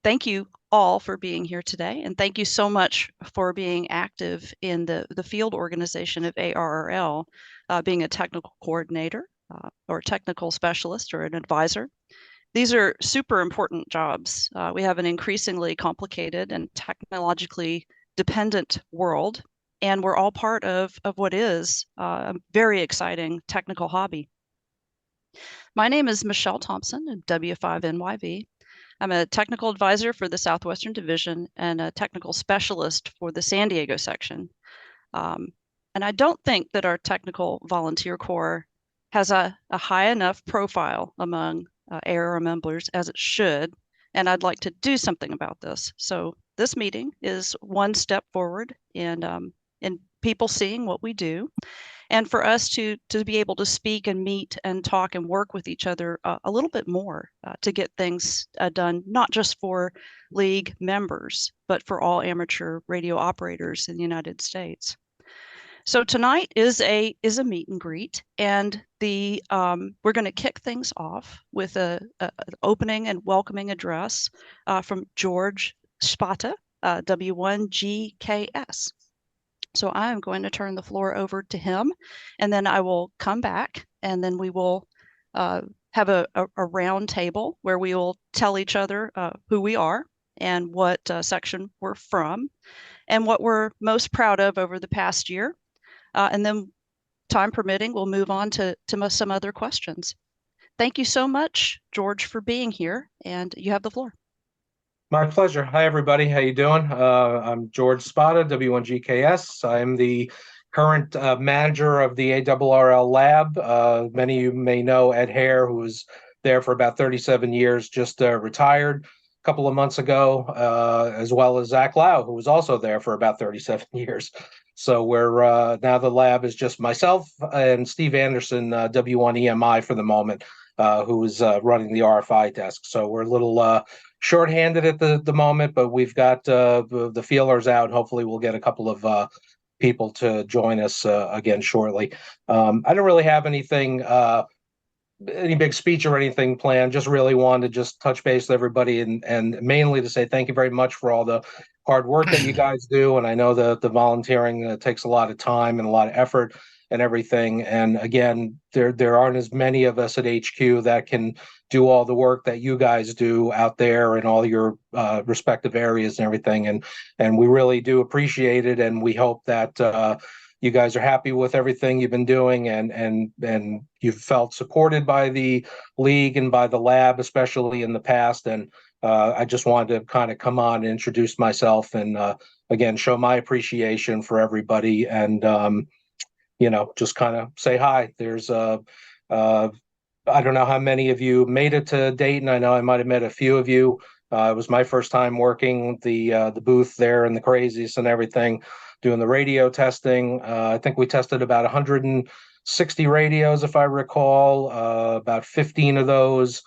thank you all for being here today, and thank you so much for being active in the field organization of ARRL, being a technical coordinator or technical specialist or an advisor. These are super important jobs. We have an increasingly complicated and technologically dependent world, and we're all part of what is a very exciting technical hobby. My name is Michelle Thompson, W5NYV. I'm a technical advisor for the Southwestern Division and a technical specialist for the San Diego section. And I don't think that our technical volunteer corps has a high enough profile among ARRL members as it should, and I'd like to do something about this. So this meeting is one step forward in people seeing what we do, and for us to be able to speak and meet and talk and work with each other a little bit more to get things done, not just for League members, but for all amateur radio operators in the United States. So tonight is a meet and greet, and we're going to kick things off with an opening and welcoming address from George Spada, W1GKS. So I am going to turn the floor over to him, and then I will come back, and then we will have a round table where we will tell each other who we are and what section we're from and what we're most proud of over the past year. And then, time permitting, we'll move on to some other questions. Thank you so much, George, for being here, and you have the floor. My pleasure. Hi, everybody. How you doing? I'm George Spada, W1GKS. I'm the current manager of the ARRL lab. Many of you may know Ed Hare, who was there for about 37 years, just retired a couple of months ago, as well as Zach Lau, who was also there for about 37 years. So we're now the lab is just myself and Steve Anderson, W1EMI for the moment, who is running the RFI desk. So we're a little shorthanded at the moment, but we've got the feelers out. Hopefully we'll get a couple of people to join us again shortly. I don't really have anything, any big speech or anything planned. Just really wanted to just touch base with everybody and mainly to say thank you very much for all the hard work that you guys do. And I know the volunteering takes a lot of time and a lot of effort and everything. And again, there aren't as many of us at HQ that can do all the work that you guys do out there in all your respective areas and everything. And we really do appreciate it. And we hope that you guys are happy with everything you've been doing and you've felt supported by the league and by the lab, especially in the past. And I just wanted to kind of come on and introduce myself and again, show my appreciation for everybody and just kind of say hi. There's I don't know how many of you made it to Dayton. I know I might have met a few of you. It was my first time working the booth there and the crazies and everything, doing the radio testing. I think we tested about 160 radios, if I recall. About 15 of those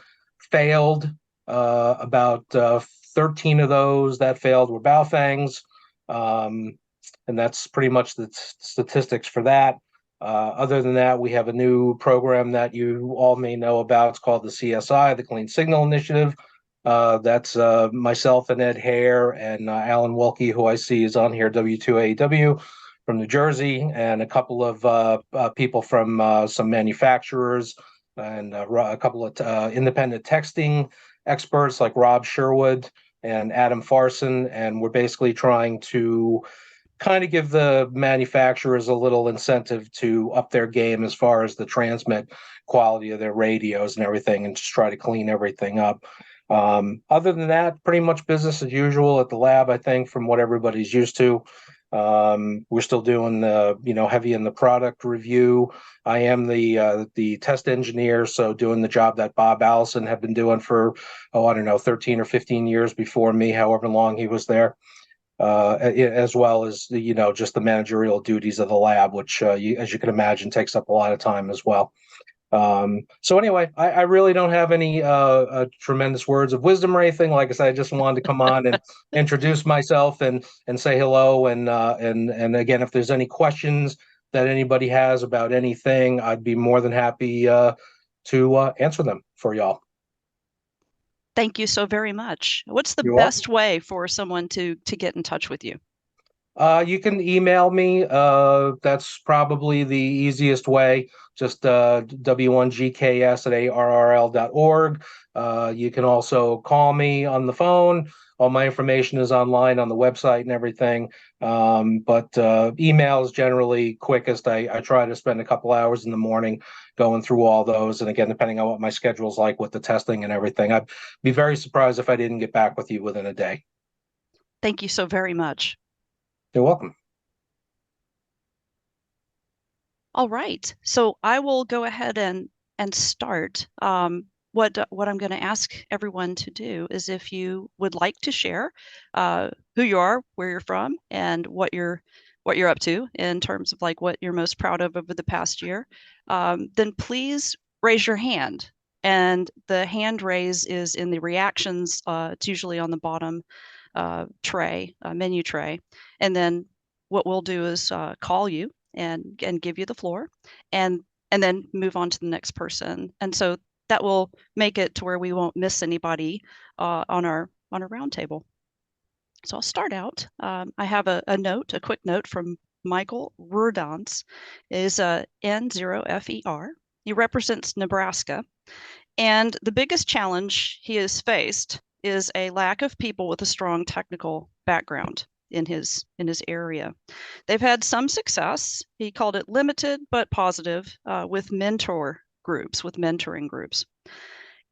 failed. About 13 of those that failed were Baofangs. And that's pretty much the statistics for that. Other than that, we have a new program that you all may know about. It's called the CSI, the Clean Signal Initiative. That's myself and Ed Hare and Alan Wilkie, who I see is on here, W2AW from New Jersey, and a couple of people from some manufacturers and a couple of independent texting experts like Rob Sherwood and Adam Farson. And we're basically trying to kind of give the manufacturers a little incentive to up their game as far as the transmit quality of their radios and everything, and just try to clean everything up. Other than that, pretty much business as usual at the lab, I think, from what everybody's used to. We're still doing the, heavy in the product review. I am the test engineer, so doing the job that Bob Allison had been doing for, 13 or 15 years before me, however long he was there. As well as just the managerial duties of the lab, which as you can imagine takes up a lot of time as well. So anyway, I really don't have any tremendous words of wisdom or anything. Like I said, I just wanted to come on and introduce myself and say hello. And again, if there's any questions that anybody has about anything, I'd be more than happy to answer them for y'all. Thank you so very much. What's the You're welcome. best way for someone to get in touch with you? You can email me. That's probably the easiest way. Just w1gks@arrl.org. You can also call me on the phone. All my information is online on the website and everything. But email is generally quickest. I try to spend a couple hours in the morning going through all those. And again, depending on what my schedule's like with the testing and everything, I'd be very surprised if I didn't get back with you within a day. Thank you so very much. You're welcome. All right, so I will go ahead and start. What I'm going to ask everyone to do is, if you would like to share who you are, where you're from, and what you're up to in terms of like what you're most proud of over the past year, then please raise your hand. And the hand raise is in the reactions. It's usually on the bottom menu tray, and then what we'll do is call you and give you the floor, and then move on to the next person. And so that will make it to where we won't miss anybody on our roundtable. So I'll start out. I have a quick note from Michael Rurdance, is N0FER. He represents Nebraska, and the biggest challenge he has faced is a lack of people with a strong technical background in his area. They've had some success. He called it limited but positive with mentoring groups.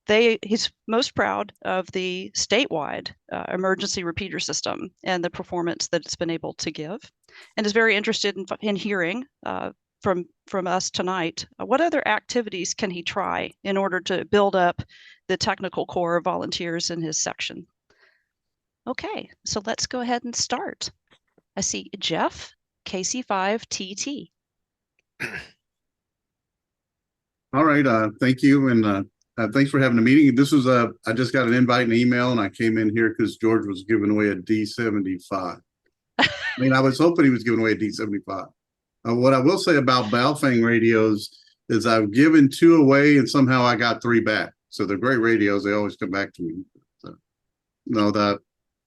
He's most proud of the statewide emergency repeater system and the performance that it's been able to give, and is very interested in hearing from us tonight. What other activities can he try in order to build up the technical core of volunteers in his section? Okay, so let's go ahead and start. I see Jeff, KC5TT. All right, thank you, and thanks for having the meeting. This was I just got an invite and email, and I came in here because George was giving away a D75. I mean, I was hoping he was giving away a D75. What I will say about Baofeng radios is I've given 2 away, and somehow I got 3 back. So they're great radios. They always come back to me. So,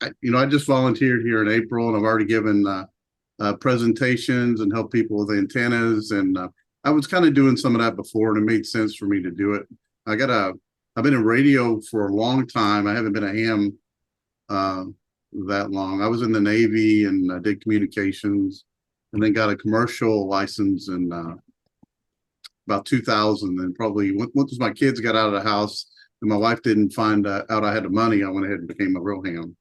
I just volunteered here in April, and I've already given presentations and helped people with antennas, and I was kind of doing some of that before, and it made sense for me to do it. I've been in radio for a long time. I haven't been a ham that long. I was in the Navy and I did communications, and then got a commercial license in about 2000. And probably once my kids got out of the house and my wife didn't find out I had the money, I went ahead and became a real ham.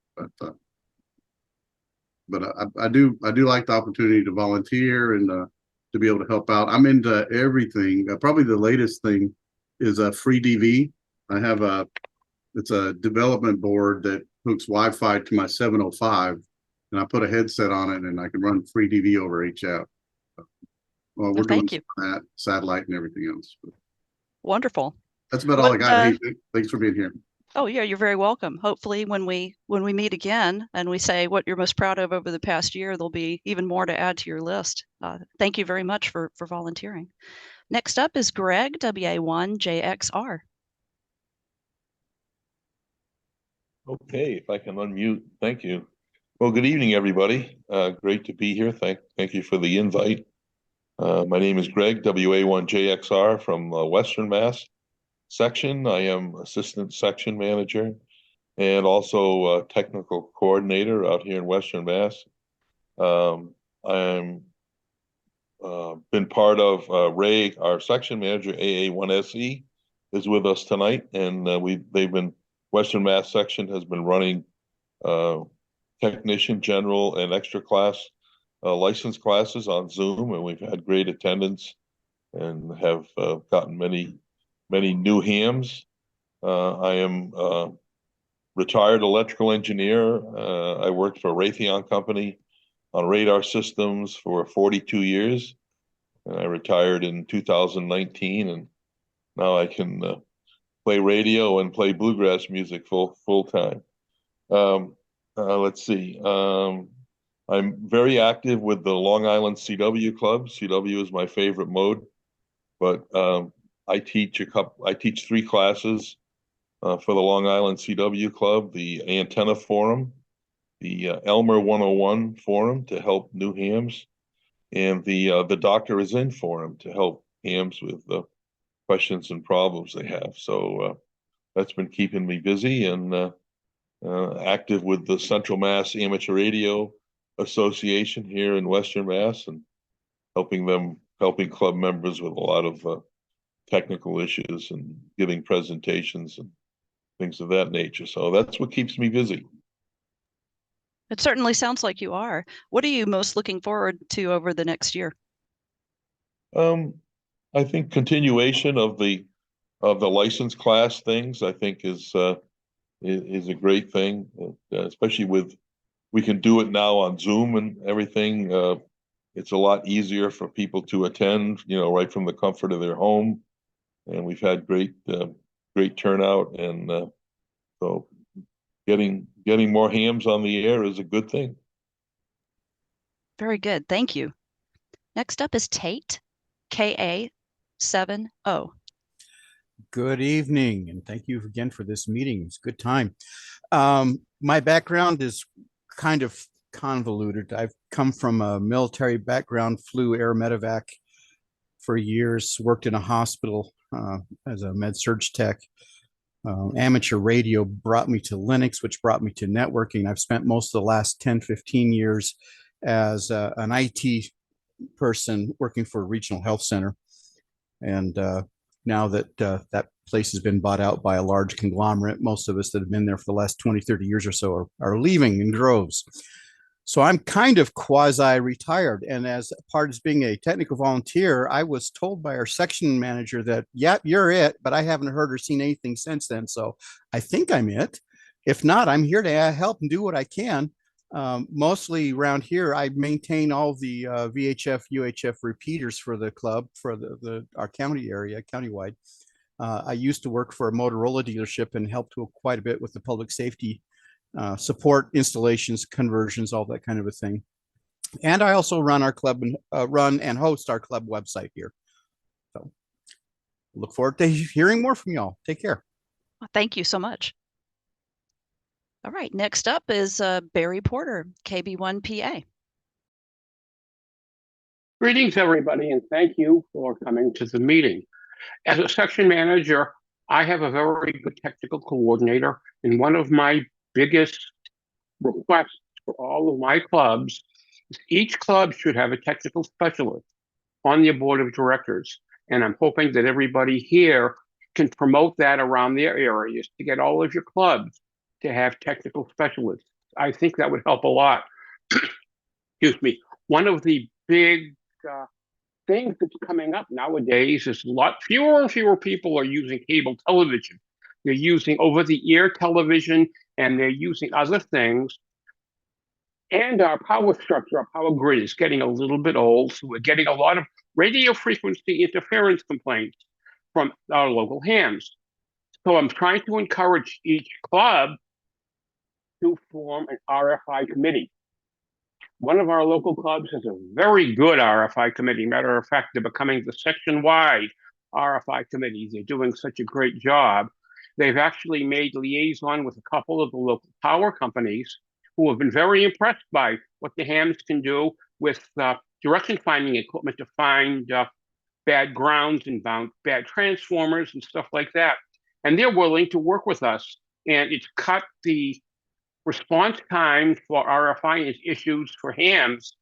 But I do like the opportunity to volunteer and to be able to help out. I'm into everything. Probably the latest thing is a free DV. It's a development board that hooks Wi-Fi to my 705, and I put a headset on it, and I can run free DV over HF. Well, we're doing that, satellite and everything else. Wonderful. That's about all I got. Hey, thanks for being here. Oh yeah, you're very welcome. Hopefully when we meet again and we say what you're most proud of over the past year, there'll be even more to add to your list. Thank you very much for volunteering. Next up is Greg, WA1JXR. Okay, if I can unmute, thank you. Well, good evening, everybody. Great to be here. Thank you for the invite. My name is Greg, WA1JXR from Western Mass section. I am assistant section manager and also technical coordinator out here in Western Mass. I'm been part of Ray, our section manager, AA1SE, is with us tonight, and Western Mass section has been running technician, general, and extra class license classes on Zoom, and we've had great attendance and have gotten many new hams. I am retired electrical engineer. I worked for Raytheon Company on radar systems for 42 years. And I retired in 2019, and now I can play radio and play bluegrass music full time. Let's see. I'm very active with the Long Island CW Club. CW is my favorite mode, but I teach 3 classes for the Long Island CW Club, the Antenna Forum, the Elmer 101 Forum to help new hams, and the Doctor is In Forum to help hams with the questions and problems they have. So that's been keeping me busy, and active with the Central Mass Amateur Radio Association here in Western Mass, and helping club members with a lot of technical issues and giving presentations and things of that nature. So that's what keeps me busy. It certainly sounds like you are. What are you most looking forward to over the next year? I think continuation of the license class things, I think is a great thing, especially we can do it now on Zoom and everything. It's a lot easier for people to attend, right from the comfort of their home. And we've had great turnout, and so getting more hams on the air is a good thing. Very good. Thank you. Next up is Tate, KA70. Good evening, and thank you again for this meeting. It's a good time. My background is kind of convoluted. I've come from a military background, flew air medevac for years, worked in a hospital as a med surg tech. Amateur radio brought me to Linux, which brought me to networking. I've spent most of the last 10, 15 years as an IT person working for a regional health center. And now that that place has been bought out by a large conglomerate, most of us that have been there for the last 20, 30 years or so are leaving in droves. So I'm kind of quasi-retired. And as part of being a technical volunteer, I was told by our section manager that, yeah, you're it, but I haven't heard or seen anything since then. So I think I'm it. If not, I'm here to help and do what I can. Mostly around here, I maintain all the VHF, UHF repeaters for the club, for our county area, countywide. I used to work for a Motorola dealership and helped quite a bit with the public safety support, installations, conversions, all that kind of a thing. And I also run our club and run and host our club website here. So look forward to hearing more from y'all. Take care. Thank you so much. All right, next up is Barry Porter, KB1PA. Greetings, everybody, and thank you for coming to the meeting. As a section manager, I have a very good technical coordinator, and one of my biggest requests for all of my clubs is each club should have a technical specialist on their board of directors. And I'm hoping that everybody here can promote that around their areas to get all of your clubs to have technical specialists. I think that would help a lot. Excuse me. One of the big things that's coming up nowadays is a lot fewer and fewer people are using cable television. They're using over-the-air television, and they're using other things. And our power structure, our power grid is getting a little bit old, so we're getting a lot of radio frequency interference complaints from our local hams. So I'm trying to encourage each club to form an RFI committee. One of our local clubs has a very good RFI committee. Matter of fact, they're becoming the section-wide RFI committee. They're doing such a great job. They've actually made liaison with a couple of the local power companies who have been very impressed by what the hams can do with direction finding equipment to find bad grounds and bad transformers and stuff like that. And they're willing to work with us. And it's cut the response time for RFI issues for hams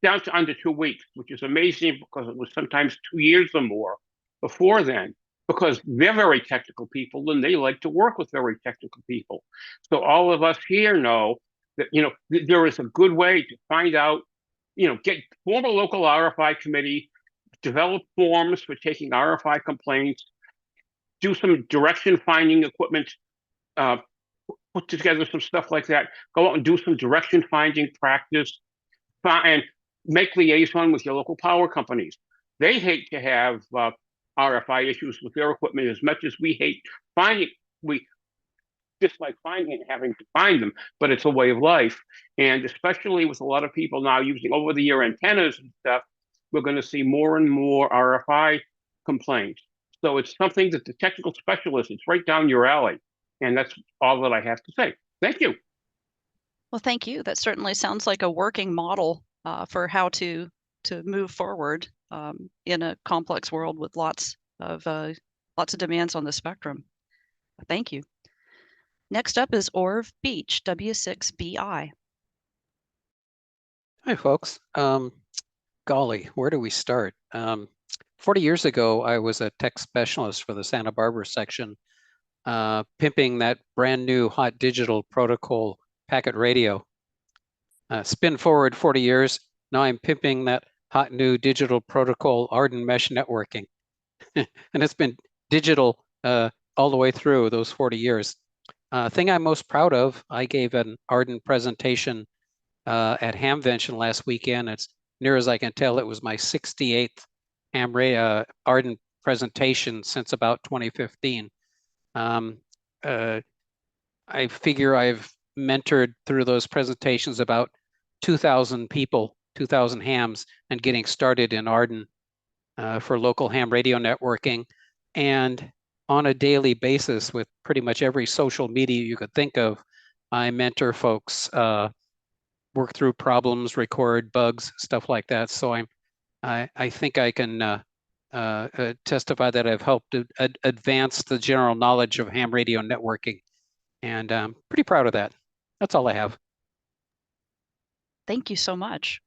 down to under 2 weeks, which is amazing because it was sometimes 2 years or more before then, because they're very technical people and they like to work with very technical people. So all of us here know that, there is a good way to find out, form a local RFI committee, develop forms for taking RFI complaints, do some direction finding equipment, put together some stuff like that, go out and do some direction finding practice, and make liaison with your local power companies. They hate to have RFI issues with their equipment as much as we hate finding. We dislike finding and having to find them, but it's a way of life. And especially with a lot of people now using over-the-air antennas and stuff, we're going to see more and more RFI complaints. So it's something that the technical specialist, it's right down your alley. And that's all that I have to say. Thank you. Well, thank you. That certainly sounds like a working model for how to move forward in a complex world with lots of demands on the spectrum. Thank you. Next up is Orv Beach, W6BI. Hi, folks. Golly, where do we start? 40 years ago, I was a tech specialist for the Santa Barbara section, pimping that brand new hot digital protocol packet radio. Spin forward 40 years, now I'm pimping that hot new digital protocol Arden mesh networking. And it's been digital all the way through those 40 years. Thing I'm most proud of, I gave an Arden presentation at Hamvention last weekend. It's near as I can tell, it was my 68th Arden presentation since about 2015. I figure I've mentored through those presentations about 2,000 people, 2,000 hams, and getting started in Arden for local ham radio networking. And on a daily basis with pretty much every social media you could think of, I mentor folks, work through problems, record bugs, stuff like that. So I think I can testify that I've helped advance the general knowledge of ham radio networking. And I'm pretty proud of that. That's all I have. Thank you so much.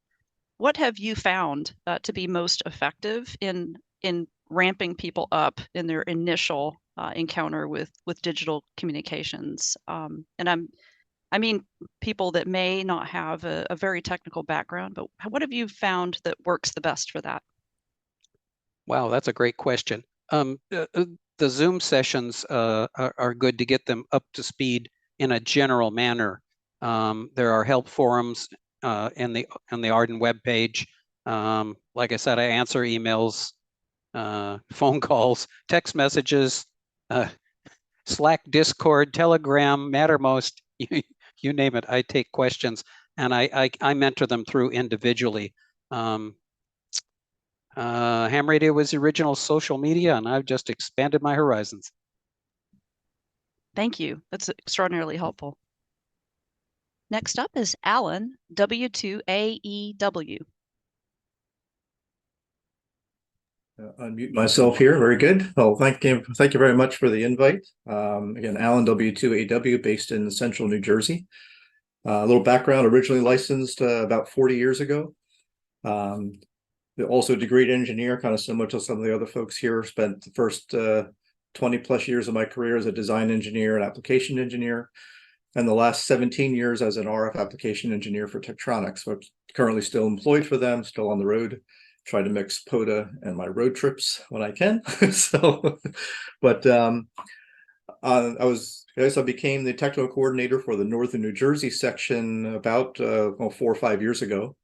What have you found to be most effective in ramping people up in their initial encounter with digital communications? And I mean people that may not have a very technical background, but what have you found that works the best for that? Wow, that's a great question. The Zoom sessions are good to get them up to speed in a general manner. There are help forums in the Arden webpage. Like I said, I answer emails, phone calls, text messages, Slack, Discord, Telegram, Mattermost, you name it. I take questions and I mentor them through individually. Ham radio was the original social media, and I've just expanded my horizons. Thank you. That's extraordinarily helpful. Next up is Alan, W2AEW. Unmute myself here. Very good. Well, thank you very much for the invite. Again, Alan, W2AW, based in central New Jersey. A little background, originally licensed about 40 years ago. Also a degreed engineer, kind of similar to some of the other folks here. Spent the first 20 plus years of my career as a design engineer and application engineer, and the last 17 years as an RF application engineer for Tektronix. So I'm currently still employed for them, still on the road. Try to mix POTA and my road trips when I can. But I became the technical coordinator for the Northern New Jersey section about 4 or 5 years ago.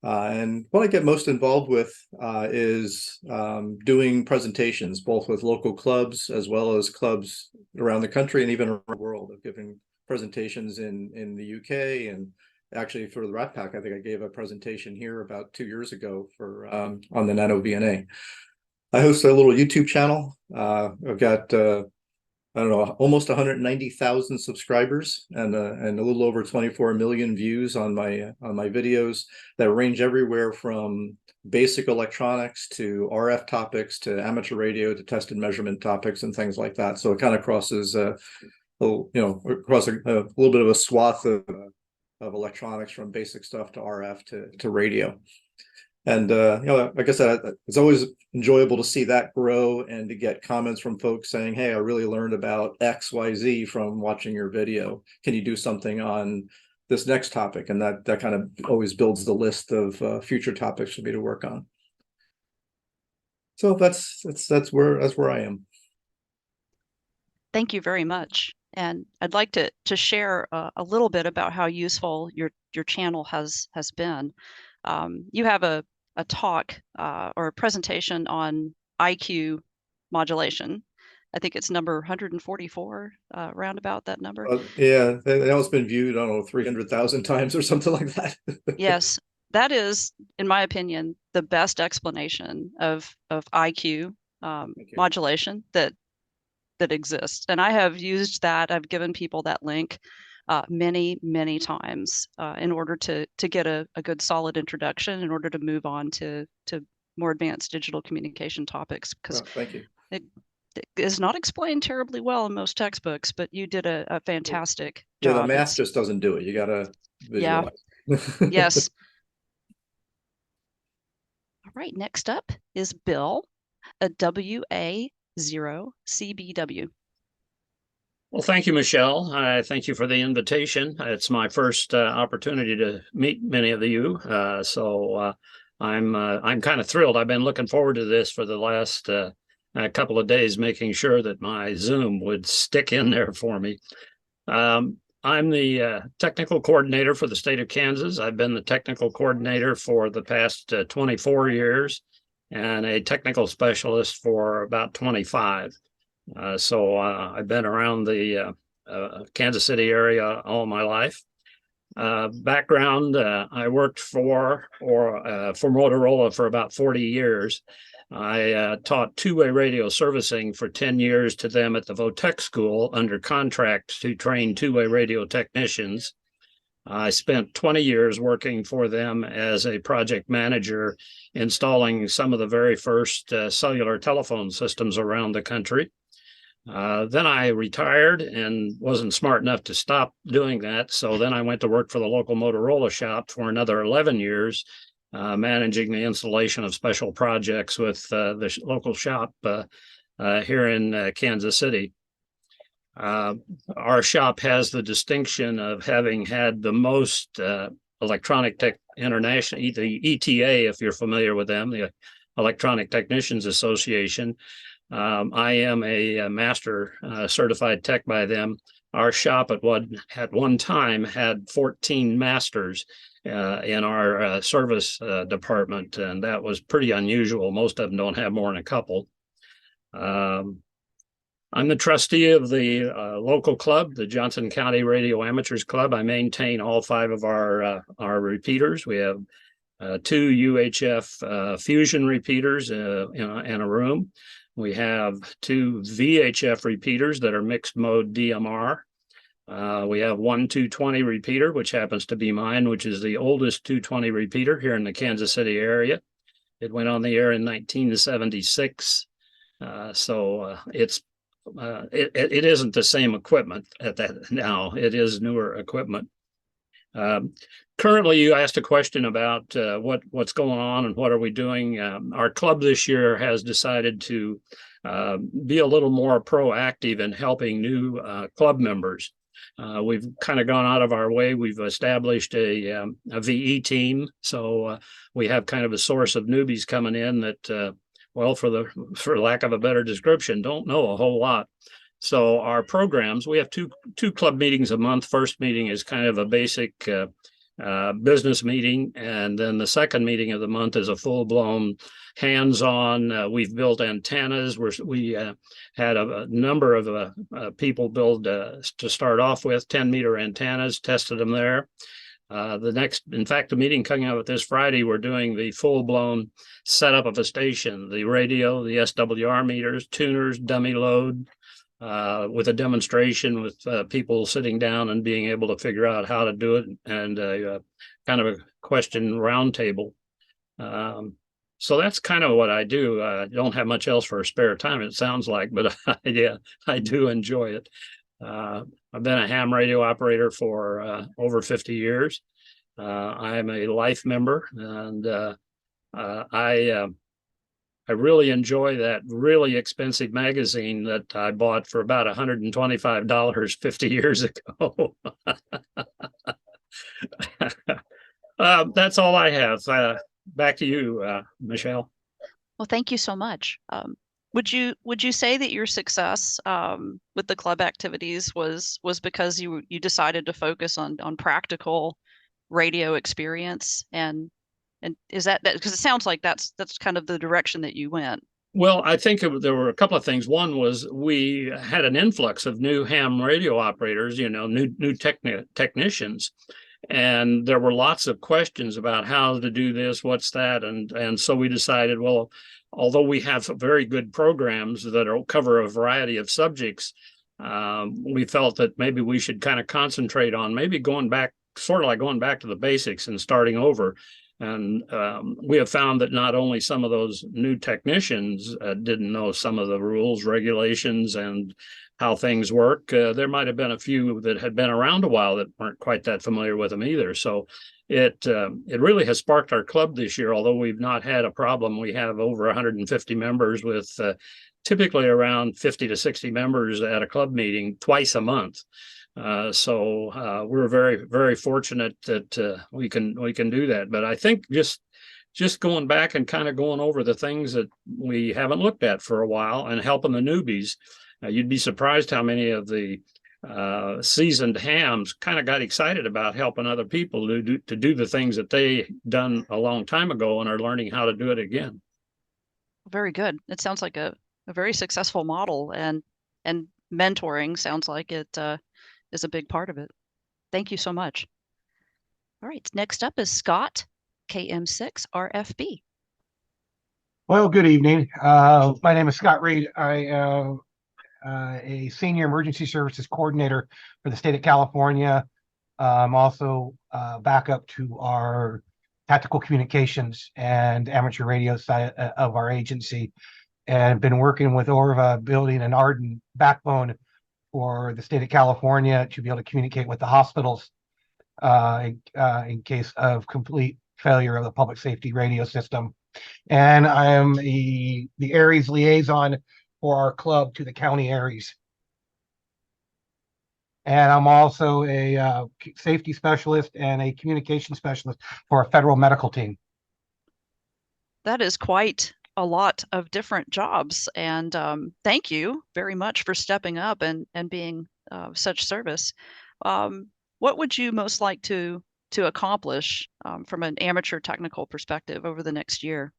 And what I get most involved with is doing presentations, both with local clubs as well as clubs around the country and even around the world. I've given presentations in the UK, and actually for the RATPAC, I think I gave a presentation here about 2 years ago for on the Nano VNA. I host a little YouTube channel. I've got I don't know, almost 190,000 subscribers and a little over 24 million views on my videos that range everywhere from basic electronics to RF topics to amateur radio to test and measurement topics and things like that. So it kind of crosses across a little bit of a swath of electronics, from basic stuff to RF to radio. And like I said, it's always enjoyable to see that grow and to get comments from folks saying, hey, I really learned about XYZ from watching your video. Can you do something on this next topic? And that kind of always builds the list of future topics for me to work on. So that's where I am. Thank you very much. And I'd like to share a little bit about how useful your channel has been. You have a talk or a presentation on IQ modulation. I think it's number 144, roundabout that number. Yeah, that has been viewed, I don't know, 300,000 times or something like that. Yes, that is, in my opinion, the best explanation of IQ Thank you. modulation that exists. And I have used that. I've given people that link many times in order to get a good solid introduction in order to move on to more advanced digital communication topics, because Thank you. it is not explained terribly well in most textbooks, but you did a fantastic Yeah, job. the math just doesn't do it. You gotta Yeah. visualize. Yes. All right, next up is Bill, a WA0CBW. Well, thank you, Michelle. Thank you for the invitation. It's my first opportunity to meet many of you, so I'm kind of thrilled. I've been looking forward to this for the last couple of days, making sure that my Zoom would stick in there for me. I'm the technical coordinator for the state of Kansas. I've been the technical coordinator for the past 24 years and a technical specialist for about 25. So I've been around the Kansas City area all my life. Background, I worked for Motorola for about 40 years. I taught two-way radio servicing for 10 years to them at the Votech School under contract to train two-way radio technicians. I spent 20 years working for them as a project manager, installing some of the very first cellular telephone systems around the country. Then I retired and wasn't smart enough to stop doing that. So then I went to work for the local Motorola shop for another 11 years, managing the installation of special projects with the local shop here in Kansas City. Our shop has the distinction of having had the most electronic tech international, the ETA, if you're familiar with them, the Electronic Technicians Association. I am a master certified tech by them. Our shop at one time had 14 masters in our service department, and that was pretty unusual. Most of them don't have more than a couple. I'm the trustee of the local club, the Johnson County Radio Amateurs Club. I maintain all 5 of our repeaters. We have 2 UHF fusion repeaters in a room. We have 2 VHF repeaters that are mixed mode DMR. We have 1 220 repeater, which happens to be mine, which is the oldest 220 repeater here in the Kansas City area. It went on the air in 1976. So it isn't the same equipment at that now. It is newer equipment. Currently, you asked a question about what's going on and what are we doing. Our club this year has decided to be a little more proactive in helping new club members. We've kind of gone out of our way. We've established a VE team, so we have kind of a source of newbies coming in that, well, for lack of a better description, don't know a whole lot. So our programs, we have two club meetings a month. First meeting is kind of a basic business meeting, and then the second meeting of the month is a full-blown hands-on. We've built antennas. We had a number of people build to start off with 10-meter antennas, tested them there. In fact, the meeting coming out this Friday, we're doing the full-blown setup of a station, the radio, the SWR meters, tuners, dummy load, with a demonstration with people sitting down and being able to figure out how to do it, and kind of a question roundtable. So that's kind of what I do. I don't have much else for spare time, it sounds like, but yeah, I do enjoy it. I've been a ham radio operator for over 50 years. I'm a life member, and I really enjoy that really expensive magazine that I bought for about $125 50 years ago. That's all I have. Back to you, Michelle. Well, thank you so much. Would you say that your success with the club activities was because you decided to focus on practical radio experience, and is that because it sounds like that's kind of the direction that you went? Well, I think there were a couple of things. One was we had an influx of new ham radio operators, new technicians, and there were lots of questions about how to do this, what's that, and so we decided, well, although we have very good programs that cover a variety of subjects, we felt that maybe we should kind of concentrate on maybe going back, sort of like going back to the basics and starting over. And we have found that not only some of those new technicians didn't know some of the rules, regulations, and how things work. There might have been a few that had been around a while that weren't quite that familiar with them either. So it really has sparked our club this year, although we've not had a problem. We have over 150 members with typically around 50 to 60 members at a club meeting twice a month. So we're very, very fortunate that we can do that. But I think just going back and kind of going over the things that we haven't looked at for a while and helping the newbies, you'd be surprised how many of the seasoned hams kind of got excited about helping other people to do the things that they done a long time ago and are learning how to do it again. Very good. It sounds like a very successful model, and mentoring sounds like it is a big part of it. Thank you so much. All right, next up is Scott, KM6 RFB. Well, good evening. My name is Scott Reed. I am a senior emergency services coordinator for the state of California. I'm also backup to our tactical communications and amateur radio side of our agency, and been working with ORVA building an ARRL backbone for the state of California to be able to communicate with the hospitals in case of complete failure of the public safety radio system. And I am the ARRS liaison for our club to the county ARRS. And I'm also a safety specialist and a communication specialist for a federal medical team. That is quite a lot of different jobs, and thank you very much for stepping up and being such service. What would you most like to accomplish from an amateur technical perspective over the next year?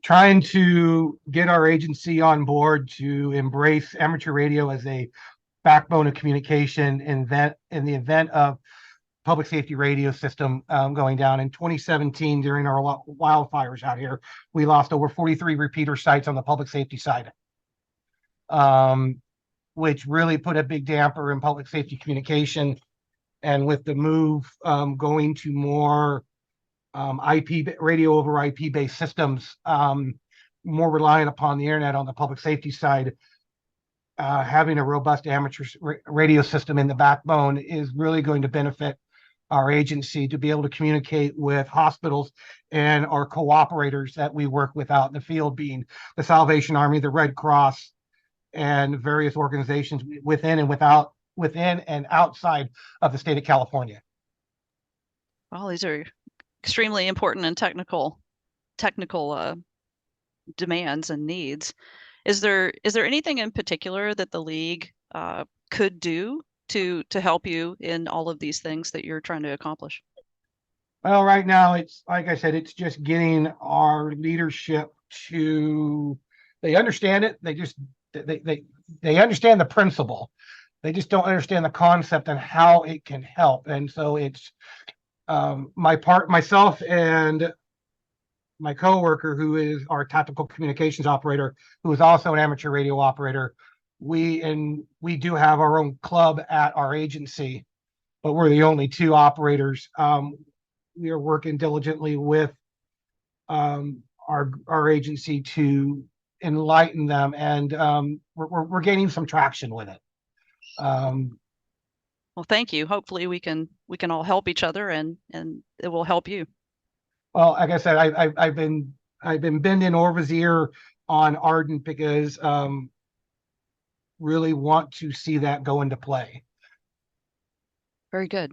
Trying to get our agency on board to embrace amateur radio as a backbone of communication in the event of public safety radio system going down. In 2017, during our wildfires out here, we lost over 43 repeater sites on the public safety side, which really put a big damper in public safety communication. And with the move going to more IP radio over IP based systems, more reliant upon the internet on the public safety side, having a robust amateur radio system in the backbone is really going to benefit our agency to be able to communicate with hospitals and our cooperators that we work with out in the field, being the Salvation Army, the Red Cross, and various organizations within and outside of the state of California. Well, these are extremely important and technical demands and needs. Is there anything in particular that the league could do to help you in all of these things that you're trying to accomplish? Well, right now, it's like I said, it's just getting our leadership to, they understand it. They understand the principle. They just don't understand the concept and how it can help. And so it's myself and my coworker, who is our tactical communications operator, who is also an amateur radio operator. We do have our own club at our agency, but we're the only two operators. We are working diligently with our agency to enlighten them, and we're gaining some traction with it. Well, thank you. Hopefully we can all help each other, and it will help you. Well, like I said, I've been bending ORVA's ear on Ardent because really want to see that go into play. Very good.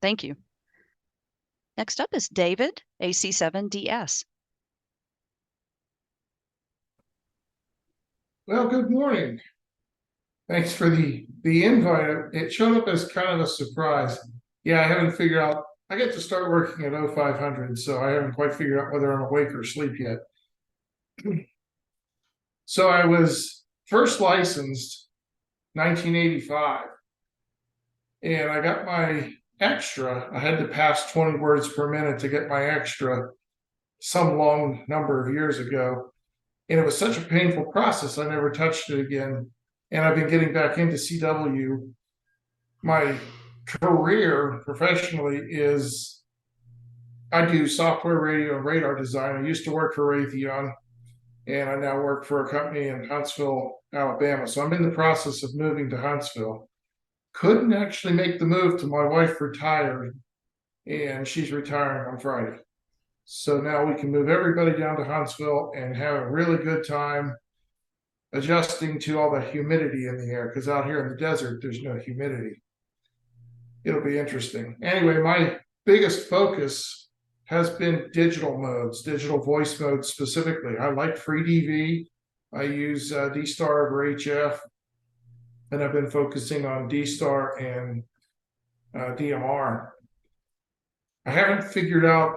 Thank you. Next up is David, AC7DS. Well, good morning. Thanks for the invite. It showed up as kind of a surprise. Yeah, I haven't figured out. I get to start working at 0500, so I haven't quite figured out whether I'm awake or asleep yet. So I was first licensed 1985, and I got my extra. I had to pass 20 words per minute to get my extra some long number of years ago. And it was such a painful process, I never touched it again. And I've been getting back into CW. My career professionally is I do software, radio, and radar design. I used to work for Raytheon, and I now work for a company in Huntsville, Alabama. So I'm in the process of moving to Huntsville. Couldn't actually make the move till my wife retired, and she's retiring on Friday. So now we can move everybody down to Huntsville and have a really good time adjusting to all the humidity in the air, because out here in the desert, there's no humidity. It'll be interesting. Anyway, my biggest focus has been digital modes, digital voice modes specifically. I like FreeDV. I use D-Star over HF, and I've been focusing on D-Star and DMR. I haven't figured out,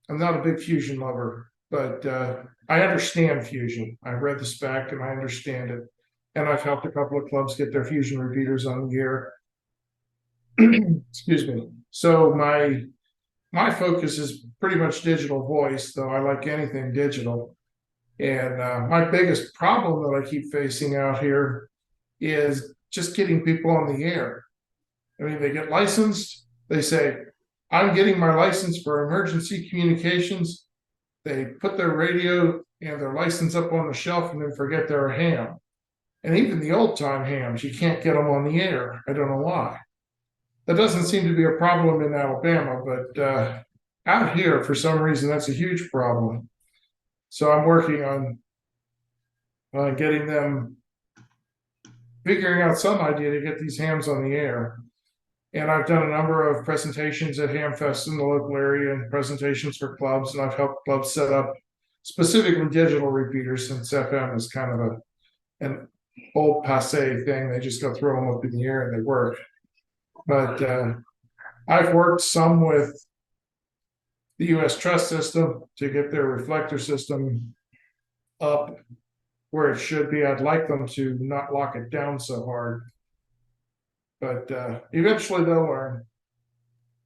I'm not a big Fusion lover, but I understand Fusion. I read the spec and I understand it. And I've helped a couple of clubs get their Fusion repeaters on the air. Excuse me. So my focus is pretty much digital voice, though I like anything digital. And my biggest problem that I keep facing out here is just getting people on the air. I mean, they get licensed, they say, I'm getting my license for emergency communications. They put their radio and their license up on the shelf and then forget they're a ham. And even the old time hams, you can't get them on the air. I don't know why. That doesn't seem to be a problem in Alabama, but out here, for some reason, that's a huge problem. So I'm working on getting them, figuring out some idea to get these hams on the air. And I've done a number of presentations at Hamfest in the local area and presentations for clubs, and I've helped clubs set up specifically digital repeaters, since FM is kind of an old passe thing. They just go throw them up in the air and they work. But I've worked some with the U.S. Trust system to get their reflector system up where it should be. I'd like them to not lock it down so hard, but eventually they'll learn.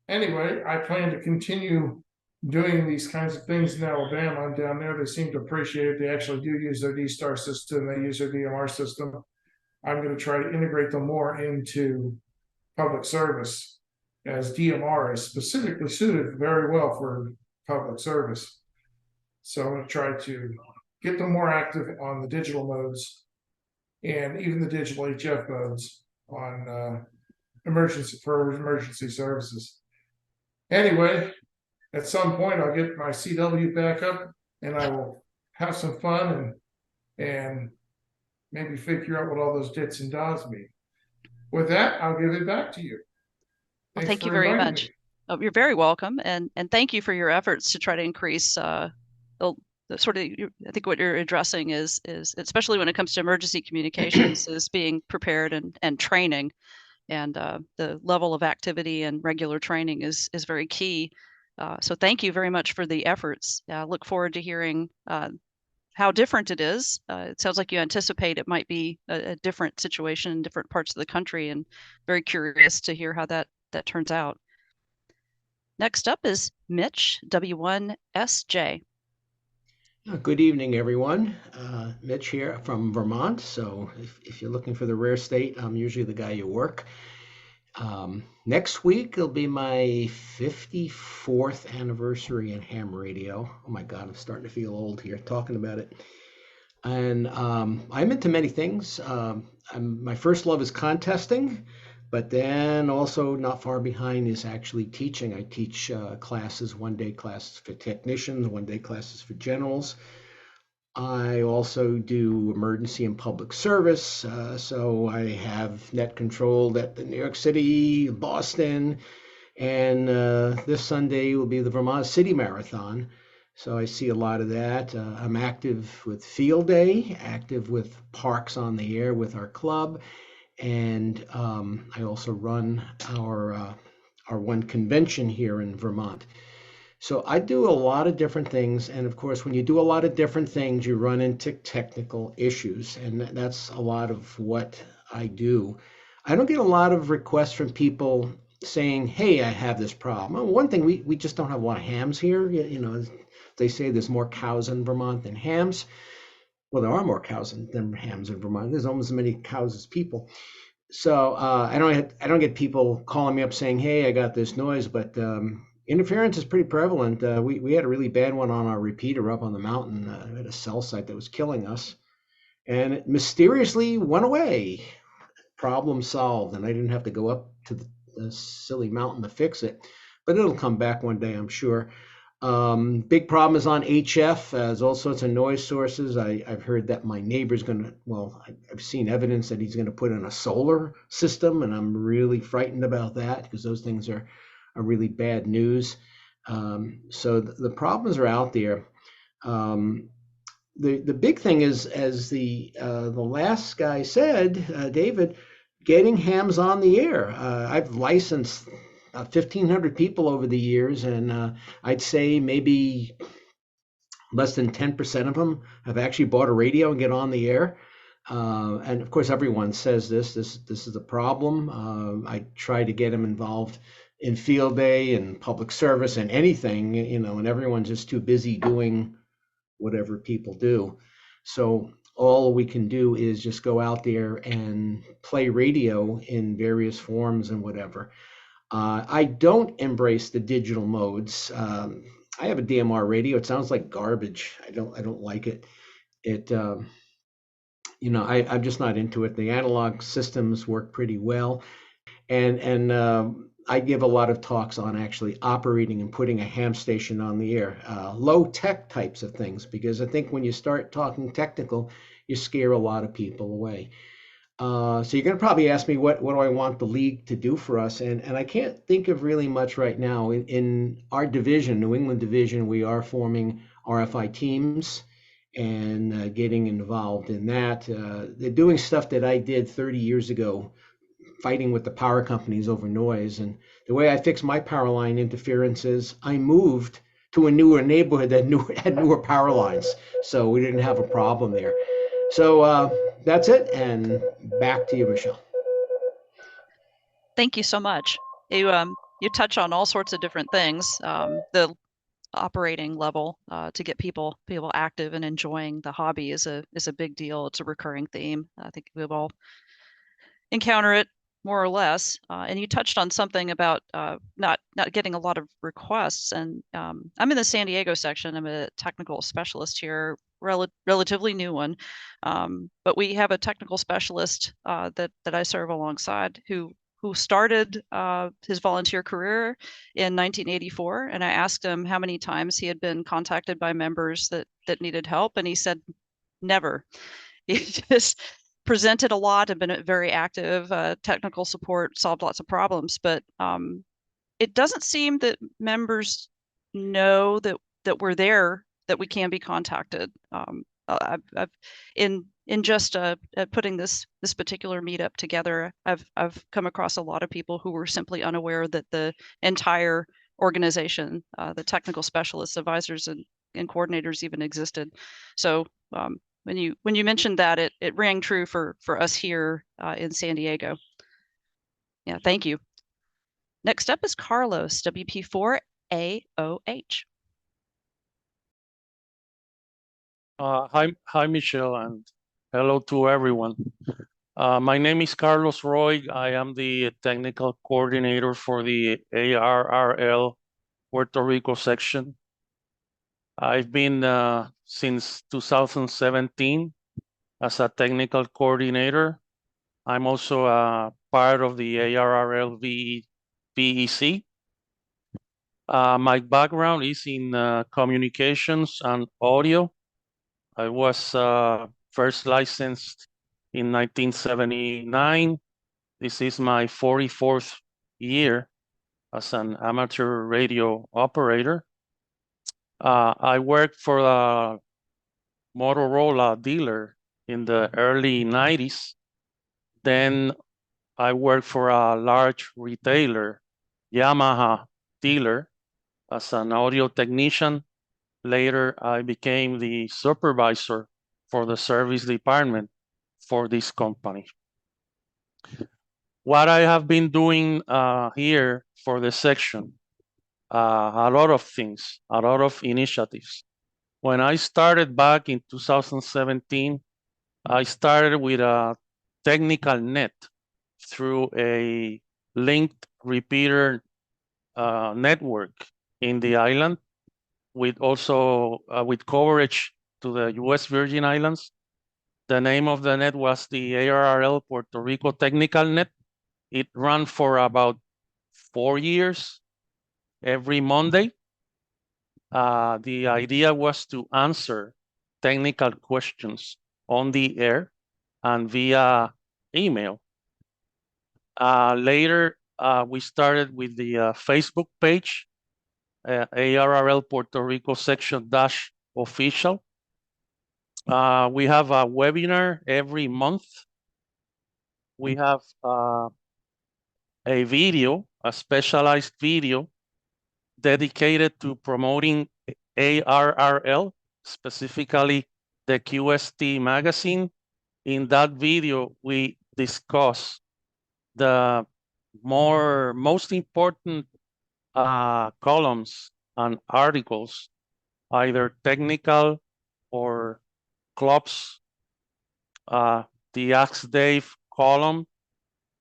Anyway, I plan to continue doing these kinds of things in Alabama. And down there, they seem to appreciate it. They actually do use their D-Star system. They use their DMR system. I'm going to try to integrate them more into public service, as DMR is specifically suited very well for public service. So I'm going to try to get them more active on the digital modes and even the digital HF modes on emergency services. Anyway, at some point I'll get my CW back up and I will have some fun and maybe figure out what all those dits and dots mean. With that, I'll give it back to you. Well, thank you very much. Oh, you're very welcome, and thank you for your efforts to try to increase the sort of. I think what you're addressing is especially when it comes to emergency communications is being prepared and training, and the level of activity and regular training is very key. So thank you very much for the efforts. Look forward to hearing how different it is. It sounds like you anticipate it might be a different situation in different parts of the country, and very curious to hear how that turns out. Next up is Mitch, W1SJ. Good evening, everyone. Mitch here from Vermont. So if you're looking for the rare state, I'm usually the guy you work. Next week, it'll be my 54th anniversary in ham radio. Oh my God, I'm starting to feel old here talking about it. And I'm into many things. My first love is contesting, but then also not far behind is actually teaching. I teach classes, one-day classes for technicians, one-day classes for generals. I also do emergency and public service. So I have net controlled at the New York City, Boston, and this Sunday will be the Vermont City Marathon. So I see a lot of that. I'm active with Field Day, active with Parks on the Air with our club. And I also run our one convention here in Vermont. So I do a lot of different things. And of course, when you do a lot of different things, you run into technical issues. And that's a lot of what I do. I don't get a lot of requests from people saying, hey, I have this problem. Well, one thing, we just don't have a lot of hams here. You know, they say there's more cows in Vermont than hams. Well, there are more cows than hams in Vermont. There's almost as many cows as people. So I don't get people calling me up saying, "Hey, I got this noise," but interference is pretty prevalent. We had a really bad one on our repeater up on the mountain. We had a cell site that was killing us, and it mysteriously went away. Problem solved, and I didn't have to go up to the silly mountain to fix it. But it'll come back one day, I'm sure. Big problem is on HF. There's all sorts of noise sources. I've heard that my neighbor's I've seen evidence that he's going to put in a solar system, and I'm really frightened about that because those things are really bad news. So the problems are out there. The big thing is, as the last guy said, David, getting hams on the air. I've licensed 1,500 people over the years, and I'd say maybe less than 10% of them have actually bought a radio and get on the air. And of course, everyone says this is a problem. I try to get them involved in field day and public service and anything, and everyone's just too busy doing whatever people do. So all we can do is just go out there and play radio in various forms and whatever. I don't embrace the digital modes. I have a DMR radio. It sounds like garbage. I don't like it. I'm just not into it. The analog systems work pretty well, and I give a lot of talks on actually operating and putting a ham station on the air, low tech types of things, because I think when you start talking technical, you scare a lot of people away. So you're going to probably ask me what do I want the league to do for us, and I can't think of really much right now. In our division, New England division, we are forming RFI teams and getting involved in that. They're doing stuff that I did 30 years ago, fighting with the power companies over noise. And the way I fixed my power line interference is I moved to a newer neighborhood that had newer power lines, so we didn't have a problem there. So that's it, and back to you, Michelle. Thank you so much. You touch on all sorts of different things. The operating level to get people active and enjoying the hobby is a big deal. It's a recurring theme. I think we've all encounter it more or less. And you touched on something about not getting a lot of requests. And I'm in the San Diego section. I'm a technical specialist here, relatively new one. But we have a technical specialist that I serve alongside who started his volunteer career in 1984. And I asked him how many times he had been contacted by members that needed help. And he said, never. He just presented a lot and been very active, technical support, solved lots of problems, but it doesn't seem that members know that we're there, that we can be contacted. I've in just putting this particular meetup together, I've come across a lot of people who were simply unaware that the entire organization, the technical specialists, advisors, and coordinators even existed. So when you mentioned that, it rang true for us here in San Diego. Yeah, thank you. Next up is Carlos, WP4AOH. Hi, Michelle, and hello to everyone. My name is Carlos Roy. I am the technical coordinator for the ARRL Puerto Rico section. I've been since 2017 as a technical coordinator. I'm also a part of the ARRL VEC. My background is in communications and audio. I was first licensed in 1979. This is my 44th year as an amateur radio operator. I worked for a Motorola dealer in the early 90s. Then I worked for a large retailer, Yamaha dealer, as an audio technician. Later, I became the supervisor for the service department for this company. What I have been doing here for the section, a lot of things, a lot of initiatives. When I started back in 2017, I started with a technical net through a linked repeater network in the island, with also with coverage to the U.S. Virgin Islands. The name of the net was the ARRL Puerto Rico Technical Net. It ran for about 4 years every Monday. The idea was to answer technical questions on the air and via email. Later, we started with the Facebook page, ARRL Puerto Rico section - official. We have a webinar every month. We have a video, a specialized video dedicated to promoting ARRL, specifically the QST magazine. In that video, we discuss the most important columns and articles, either technical or clubs. The Ask Dave column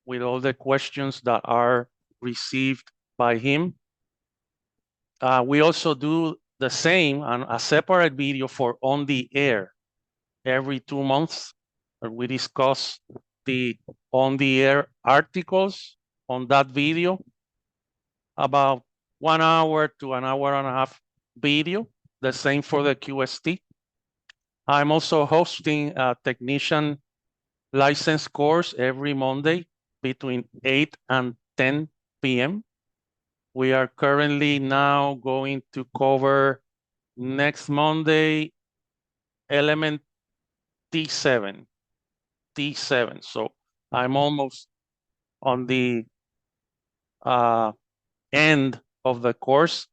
with all the questions that are received by him. We also do the same and a separate video for On the Air every 2 months. We discuss the On the Air articles on that video, about 1 hour to an hour and a half video, the same for the QST. I'm also hosting a technician license course every Monday between 8 and 10 p.m. We are currently now going to cover next Monday element T7. So I'm almost on the end of the course.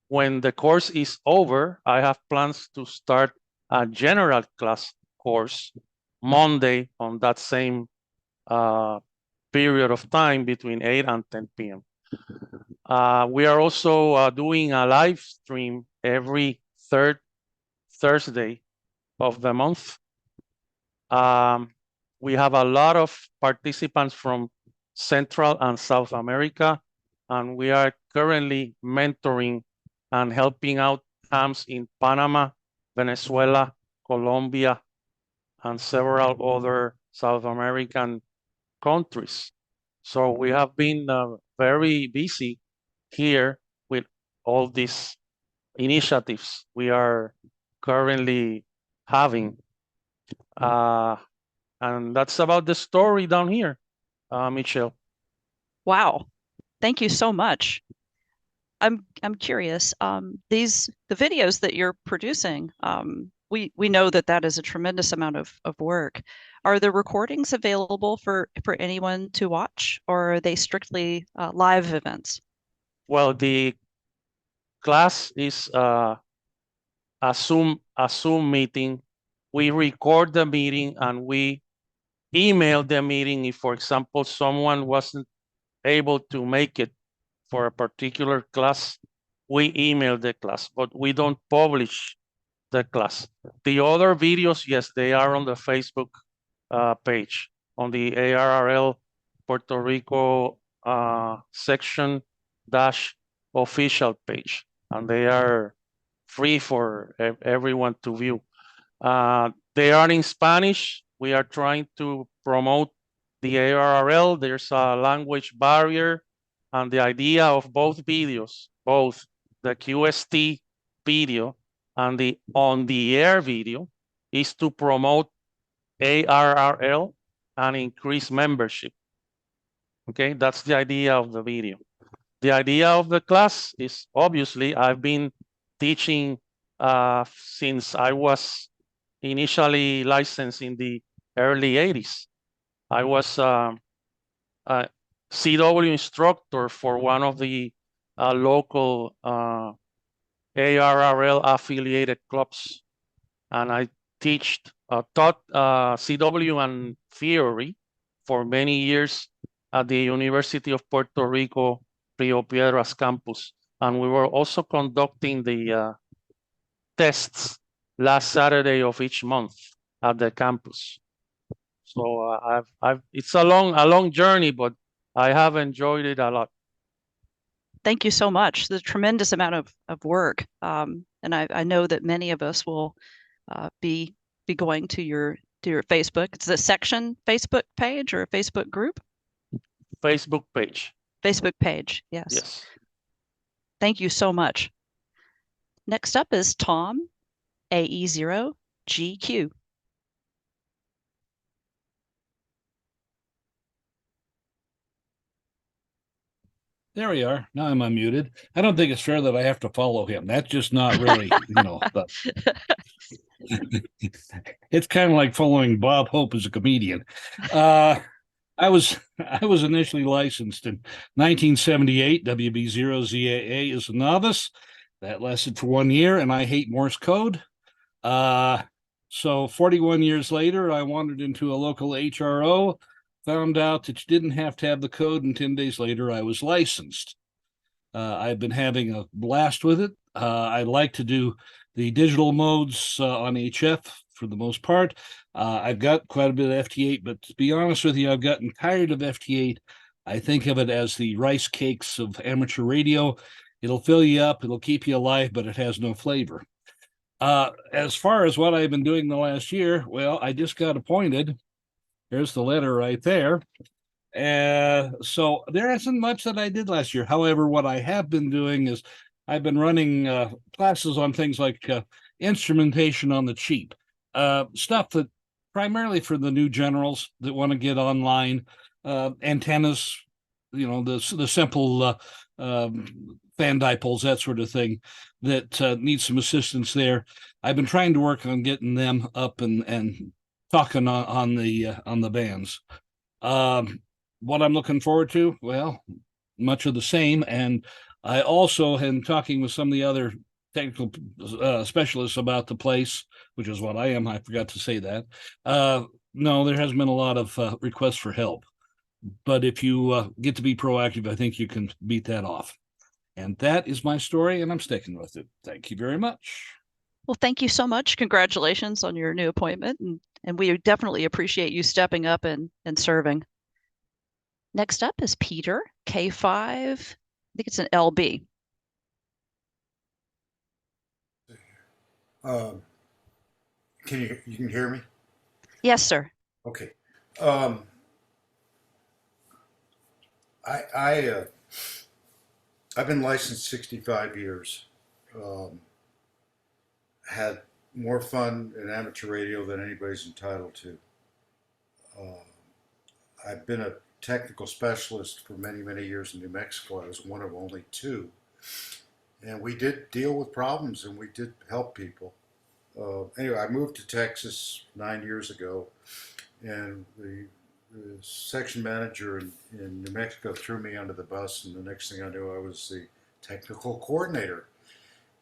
When the course is over, I have plans to start a general class course Monday on that same period of time between 8 and 10 p.m. We are also doing a live stream every third Thursday of the month. We have a lot of participants from Central and South America, and we are currently mentoring and helping out hams in Panama, Venezuela, Colombia, and several other South American countries. So we have been very busy here with all these initiatives we are currently having. And that's about the story down here, Michelle. Wow. Thank you so much. I'm curious. The videos that you're producing, we know that is a tremendous amount of work. Are the recordings available for anyone to watch, or are they strictly live events? Well, the class is a Zoom meeting. We record the meeting and we email the meeting if, for example, someone wasn't able to make it for a particular class. We email the class, but we don't publish the class. The other videos, yes, they are on the Facebook page, on the ARRL Puerto Rico section - official page, and they are free for everyone to view. They are in Spanish. We are trying to promote the ARRL. There's a language barrier, and the idea of both videos, both the QST video and the On the Air video, is to promote ARRL and increase membership. Okay, that's the idea of the video. The idea of the class is, obviously, I've been teaching since I was initially licensed in the early 80s. I was a CW instructor for one of the local ARRL affiliated clubs, and I taught CW and theory for many years at the University of Puerto Rico, Rio Piedras campus. And we were also conducting the tests last Saturday of each month at the campus. So it's a long journey, but I have enjoyed it a lot. Thank you so much. The tremendous amount of work. And I know that many of us will be going to your Facebook. It's a section Facebook page or a Facebook group? Facebook page. Facebook page, yes. Yes. Thank you so much. Next up is Tom, AE0GQ. There we are. Now I'm unmuted. I don't think it's fair that I have to follow him. That's just not really, but it's kind of like following Bob Hope as a comedian. I was initially licensed in 1978, WB0ZAA as a novice. That lasted for 1 year, and I hate Morse code. So 41 years later, I wandered into a local HRO, found out that you didn't have to have the code, and 10 days later, I was licensed. I've been having a blast with it. I like to do the digital modes on HF for the most part. I've got quite a bit of FT8, but to be honest with you, I've gotten tired of FT8. I think of it as the rice cakes of amateur radio. It'll fill you up, it'll keep you alive, but it has no flavor. As far as what I've been doing the last year, well, I just got appointed. There's the letter right there. So there isn't much that I did last year. However, what I have been doing is I've been running classes on things like instrumentation on the cheap, stuff that primarily for the new generals that want to get online, antennas, the simple fan dipoles, that sort of thing, that need some assistance there. I've been trying to work on getting them up and talking on the bands. What I'm looking forward to, well, much of the same. And I also am talking with some of the other technical specialists about the place, which is what I am. I forgot to say that. No, there hasn't been a lot of requests for help. But if you get to be proactive, I think you can beat that off. And that is my story, and I'm sticking with it. Thank you very much. Well, thank you so much. Congratulations on your new appointment. And we definitely appreciate you stepping up and serving. Next up is Peter, K5. I think it's an LB. Can you can hear me? Yes, sir. Okay. I've been licensed 65 years. Had more fun in amateur radio than anybody's entitled to. I've been a technical specialist for many, many years in New Mexico. I was one of only two. And we did deal with problems and we did help people. Anyway, I moved to Texas 9 years ago, and the section manager in New Mexico threw me under the bus, and the next thing I knew, I was the technical coordinator.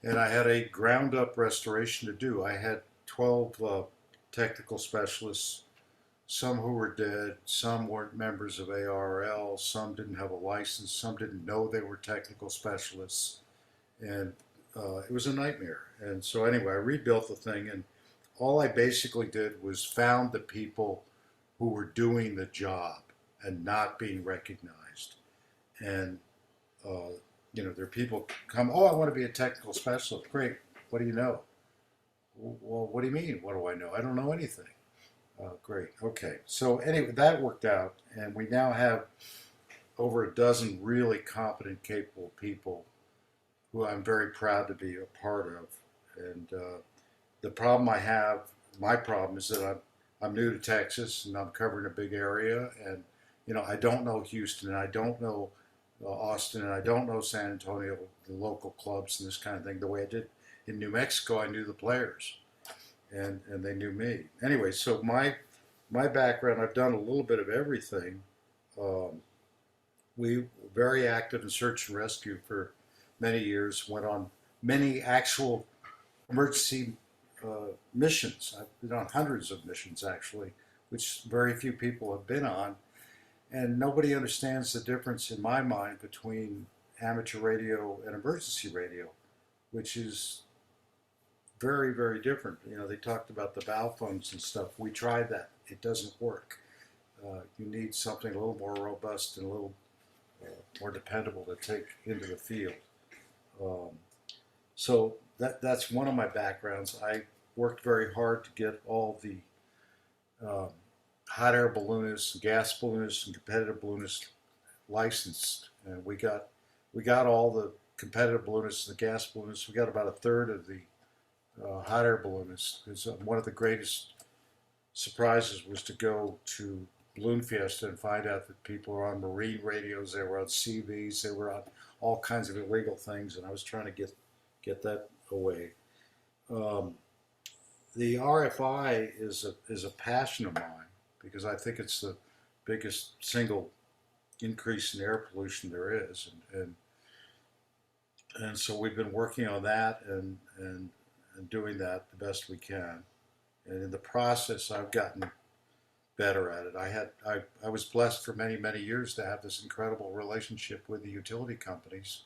And I had a ground-up restoration to do. I had 12 technical specialists, some who were dead, some weren't members of ARRL, some didn't have a license, some didn't know they were technical specialists, and it was a nightmare. And so anyway, I rebuilt the thing, and all I basically did was found the people who were doing the job and not being recognized. And there are people come, oh, I want to be a technical specialist. Great. What do you know? Well, what do you mean? What do I know? I don't know anything. Great. Okay. So anyway, that worked out, and we now have over a dozen really competent, capable people who I'm very proud to be a part of. And the problem I have, my problem is that I'm new to Texas and I'm covering a big area, and I don't know Houston, and I don't know Austin, and I don't know San Antonio, the local clubs and this kind of thing. The way I did in New Mexico, I knew the players, and they knew me. Anyway, so my background, I've done a little bit of everything. We were very active in search and rescue for many years, went on many actual emergency missions. I've been on hundreds of missions, actually, which very few people have been on. And nobody understands the difference, in my mind, between amateur radio and emergency radio, which is very, very different. You know, they talked about the bow phones and stuff. We tried that. It doesn't work. You need something a little more robust and a little more dependable to take into the field. So that's one of my backgrounds. I worked very hard to get all the hot air balloonists, gas balloonists, and competitive balloonists licensed, and we got all the competitive balloonists and the gas balloonists. We got about a third of the hot air balloonists. Because one of the greatest surprises was to go to Balloon Fiesta and find out that people are on marine radios, they were on CVs, they were on all kinds of illegal things, and I was trying to get that away. The RFI is a passion of mine because I think it's the biggest single increase in air pollution there is, and so we've been working on that and doing that the best we can. And in the process, I've gotten better at it. I was blessed for many years to have this incredible relationship with the utility companies,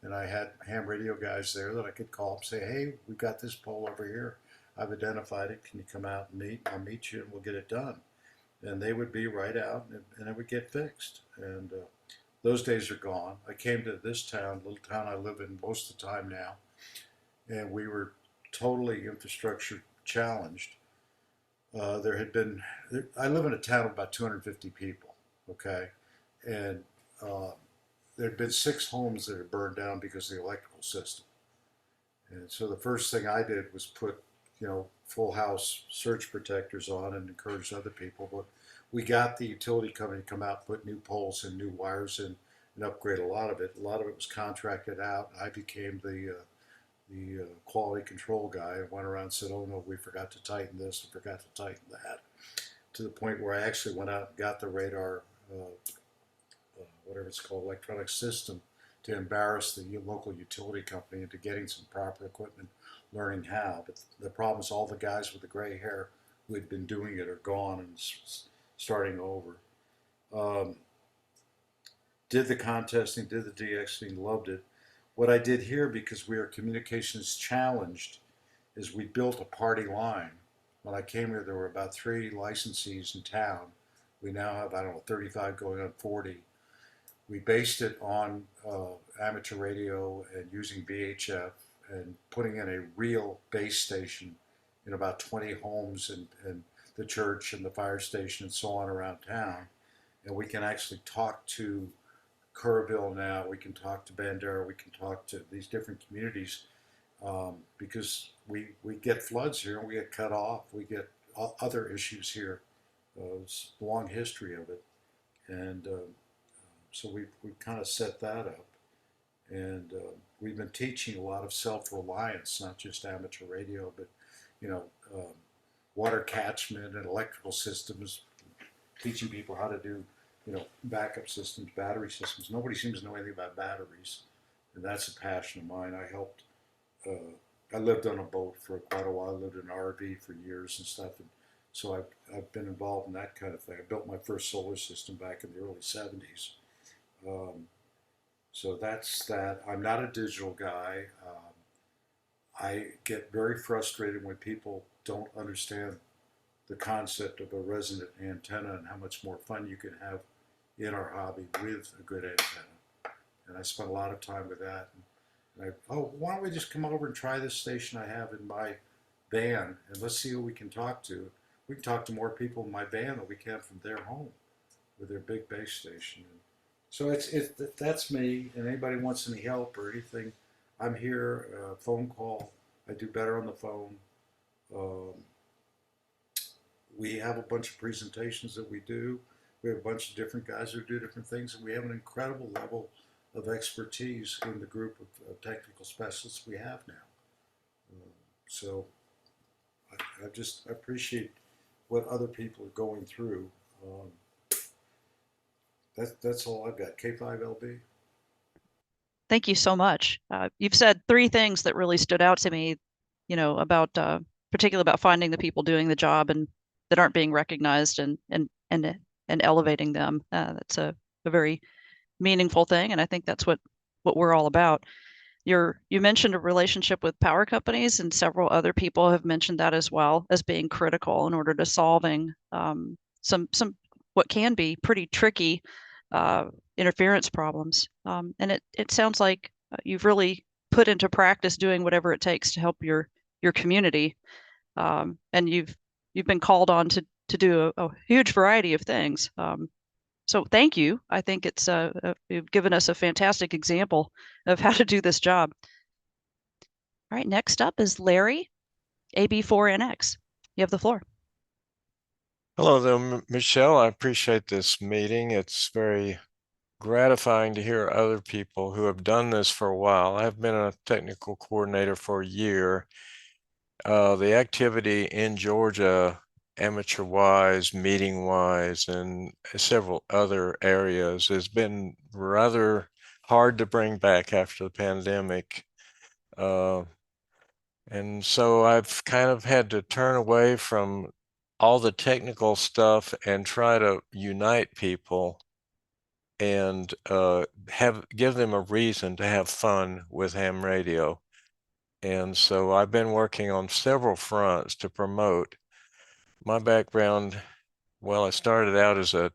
and I had ham radio guys there that I could call and say, hey, we've got this pole over here. I've identified it. Can you come out and meet? I'll meet you and we'll get it done. And they would be right out and it would get fixed. And those days are gone. I came to this town, little town I live in most of the time now, and we were totally infrastructure challenged. There had been, I live in a town of about 250 people, okay? And there had been 6 homes that had burned down because of the electrical system. And so the first thing I did was put, full house surge protectors on and encourage other people. But we got the utility company to come out, put new poles and new wires in, and upgrade a lot of it. A lot of it was contracted out. I became the quality control guy. I went around and said, oh no, we forgot to tighten this, we forgot to tighten that. To the point where I actually went out and got the radar, whatever it's called, electronic system, to embarrass the local utility company into getting some proper equipment, learning how. But the problem is all the guys with the gray hair who had been doing it are gone and starting over. Did the contesting, did the DXing, loved it. What I did here, because we are communications challenged, is we built a party line. When I came here, there were about 3 licensees in town. We now have, 35 going on 40. We based it on amateur radio and using VHF and putting in a real base station in about 20 homes and the church and the fire station and so on around town. And we can actually talk to Kerrville now, we can talk to Bandera, we can talk to these different communities because we get floods here and we get cut off, we get other issues here. It's a long history of it. And so we kind of set that up. And we've been teaching a lot of self-reliance, not just amateur radio, but, water catchment and electrical systems, teaching people how to do, backup systems, battery systems. Nobody seems to know anything about batteries. And that's a passion of mine. I helped, I lived on a boat for quite a while. I lived in an RV for years and stuff. And so I've been involved in that kind of thing. I built my first solar system back in the early 70s. So that's that. I'm not a digital guy. I get very frustrated when people don't understand the concept of a resonant antenna and how much more fun you can have in our hobby with a good antenna. And I spent a lot of time with that. And why don't we just come over and try this station I have in my van and let's see who we can talk to. We can talk to more people in my van than we can from their home with their big base station. So that's me, and anybody wants any help or anything, I'm here. Phone call, I do better on the phone. We have a bunch of presentations that we do. We have a bunch of different guys who do different things, and we have an incredible level of expertise in the group of technical specialists we have now. So I appreciate what other people are going through. That's all I've got. K5LB. Thank you so much. You've said 3 things that really stood out to me, about particularly about finding the people doing the job and that aren't being recognized and elevating them. That's a very meaningful thing, and I think that's what we're all about. You mentioned a relationship with power companies, and several other people have mentioned that as well as being critical in order to solving some what can be pretty tricky interference problems. And it sounds like you've really put into practice doing whatever it takes to help your community, and you've been called on to do a huge variety of things. So thank you. I think it's you've given us a fantastic example of how to do this job. All right, next up is Larry, AB4NX. You have the floor. Hello there, Michelle. I appreciate this meeting. It's very gratifying to hear other people who have done this for a while. I've been a technical coordinator for a year. The activity in Georgia, amateur-wise, meeting-wise, and several other areas has been rather hard to bring back after the pandemic. And so I've kind of had to turn away from all the technical stuff and try to unite people and give them a reason to have fun with ham radio. And so I've been working on several fronts to promote. My background, well, I started out as a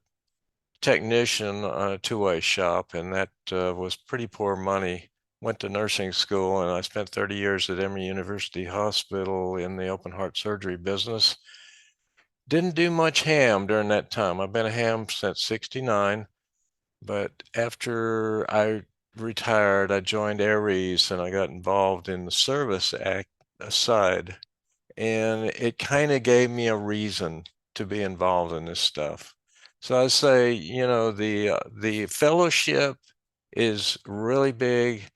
technician on a two-way shop, and that was pretty poor money. Went to nursing school, and I spent 30 years at Emory University Hospital in the open heart surgery business. Didn't do much ham during that time. I've been a ham since '69, but after I retired, I joined ARRL and I got involved in the service act side, and it kind of gave me a reason to be involved in this stuff. So I say, you know, the fellowship is really big,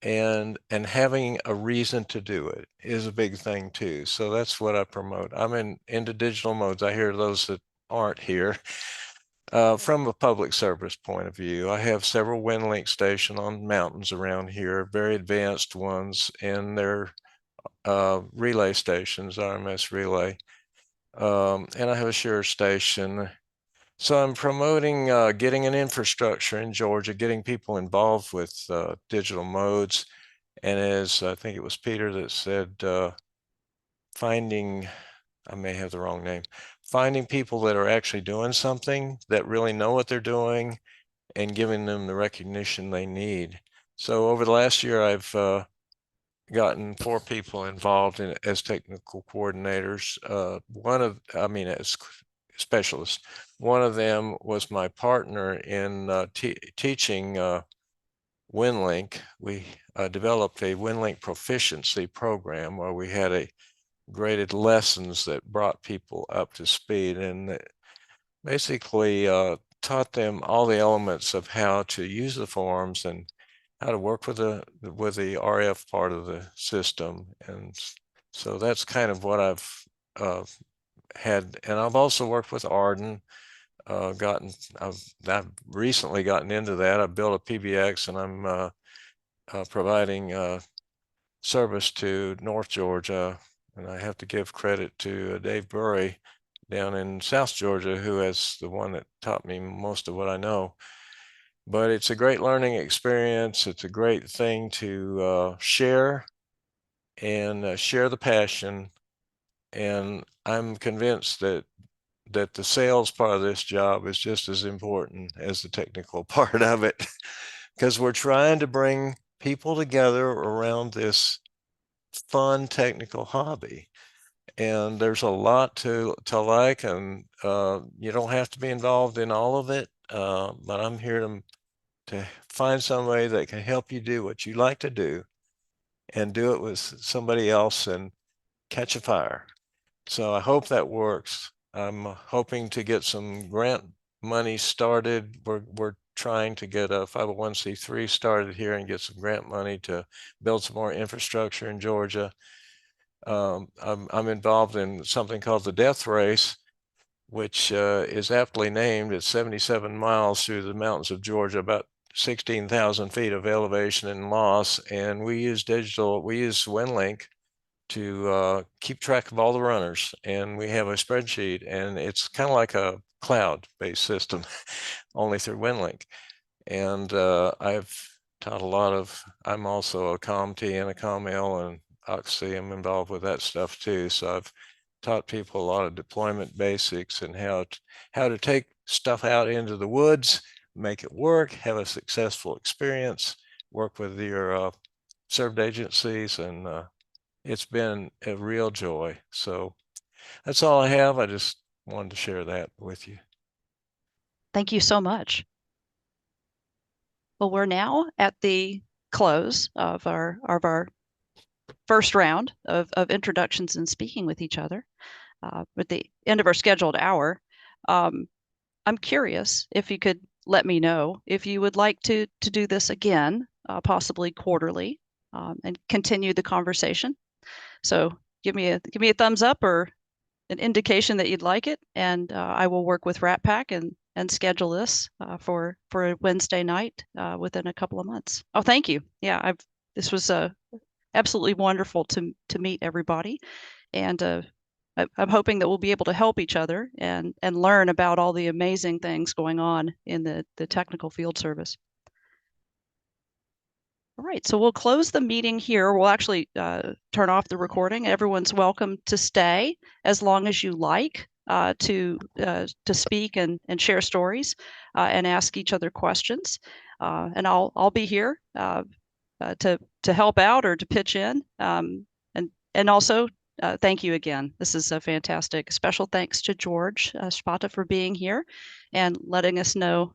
and having a reason to do it is a big thing too. So that's what I promote. I'm into digital modes. I hear those that aren't here. From a public service point of view, I have several WinLink stations on mountains around here, very advanced ones, and they're relay stations, RMS relay. And I have a Shure station. So I'm promoting getting an infrastructure in Georgia, getting people involved with digital modes. And as I think it was Peter that said, finding, I may have the wrong name, finding people that are actually doing something, that really know what they're doing, and giving them the recognition they need. So over the last year, I've gotten 4 people involved as technical coordinators. As specialists. One of them was my partner in teaching WinLink. We developed a WinLink proficiency program where we had graded lessons that brought people up to speed, and basically taught them all the elements of how to use the forms and how to work with the RF part of the system. And so that's kind of what I've had. And I've also worked with Arden. I've recently gotten into that. I built a PBX, and I'm providing service to North Georgia. And I have to give credit to Dave Burry down in South Georgia, who is the one that taught me most of what I know. But it's a great learning experience. It's a great thing to share and share the passion. And I'm convinced that the sales part of this job is just as important as the technical part of it, because we're trying to bring people together around this fun technical hobby. And there's a lot to like, and you don't have to be involved in all of it, but I'm here to find somebody that can help you do what you like to do and do it with somebody else and catch a fire. So I hope that works. I'm hoping to get some grant money started. We're trying to get a 501c3 started here and get some grant money to build some more infrastructure in Georgia. I'm involved in something called the Death Race, which is aptly named. It's 77 miles through the mountains of Georgia, about 16,000 feet of elevation and loss. And we use WinLink to keep track of all the runners. And we have a spreadsheet, and it's kind of like a cloud-based system, only through WinLink. And I've taught a lot of, I'm also a CommT and a CommL and Oxy. I'm involved with that stuff too. So I've taught people a lot of deployment basics and how to take stuff out into the woods, make it work, have a successful experience, work with your served agencies, and it's been a real joy. So that's all I have. I just wanted to share that with you. Thank you so much. Well, we're now at the close of our first round of introductions and speaking with each other. At the end of our scheduled hour, I'm curious if you could let me know if you would like to do this again, possibly quarterly, and continue the conversation. So give me a thumbs up or an indication that you'd like it, and I will work with RATPAC and schedule this for a Wednesday night within a couple of months. Oh, thank you. Yeah, this was absolutely wonderful to meet everybody, and I'm hoping that we'll be able to help each other and learn about all the amazing things going on in the technical field service. All right, so we'll close the meeting here. We'll actually turn off the recording. Everyone's welcome to stay as long as you like to speak and share stories and ask each other questions. And I'll be here to help out or to pitch in. And also thank you again. This is a fantastic. Special thanks to George Spata for being here and letting us know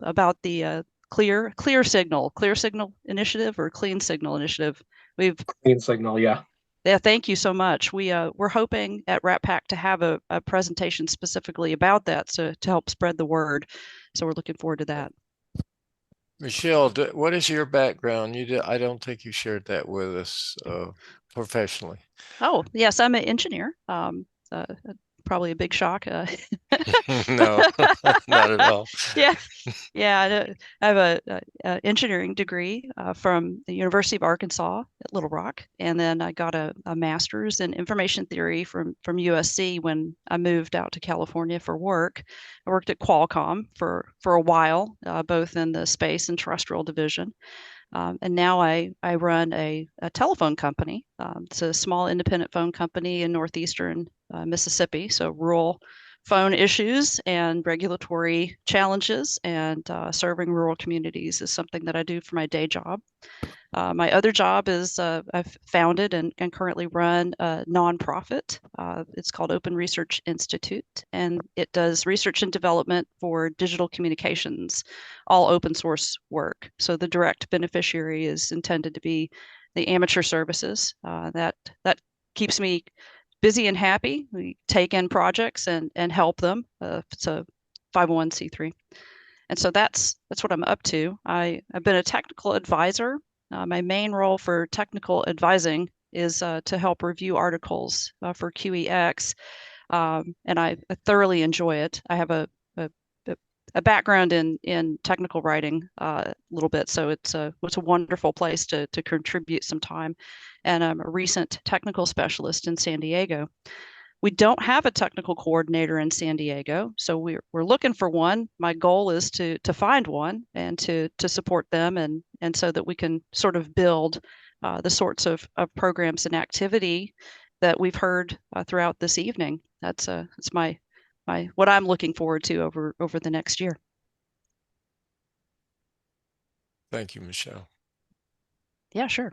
about the clear signal initiative or clean signal initiative. Clean signal, yeah. Yeah, thank you so much. We're hoping at RATPAC to have a presentation specifically about that, so to help spread the word. So we're looking forward to that. Michelle, what is your background? I don't think you shared that with us professionally. Oh, yes, I'm an engineer. Probably a big shock. No, not at all. Yeah. I have a engineering degree from the University of Arkansas at Little Rock, and then I got a master's in information theory from USC when I moved out to California for work. I worked at Qualcomm for a while, both in the space and terrestrial division. And now I run a telephone company. It's a small independent phone company in northeastern Mississippi, so rural phone issues and regulatory challenges and serving rural communities is something that I do for my day job. My other job is I've founded and currently run a nonprofit. It's called Open Research Institute, and it does research and development for digital communications, all open source work. So the direct beneficiary is intended to be the amateur services. That keeps me busy and happy. We take in projects and help them. It's a 501c3. And so that's what I'm up to. I've been a technical advisor. My main role for technical advising is to help review articles for QEX, and I thoroughly enjoy it. I have a background in technical writing a little bit, so it's a wonderful place to contribute some time. And I'm a recent technical specialist in San Diego. We don't have a technical coordinator in San Diego, so we're looking for one. My goal is to find one and to support them, and so that we can sort of build the sorts of programs and activity that we've heard throughout this evening. That's my what I'm looking forward to over the next year. Thank you, Michelle. Yeah, sure.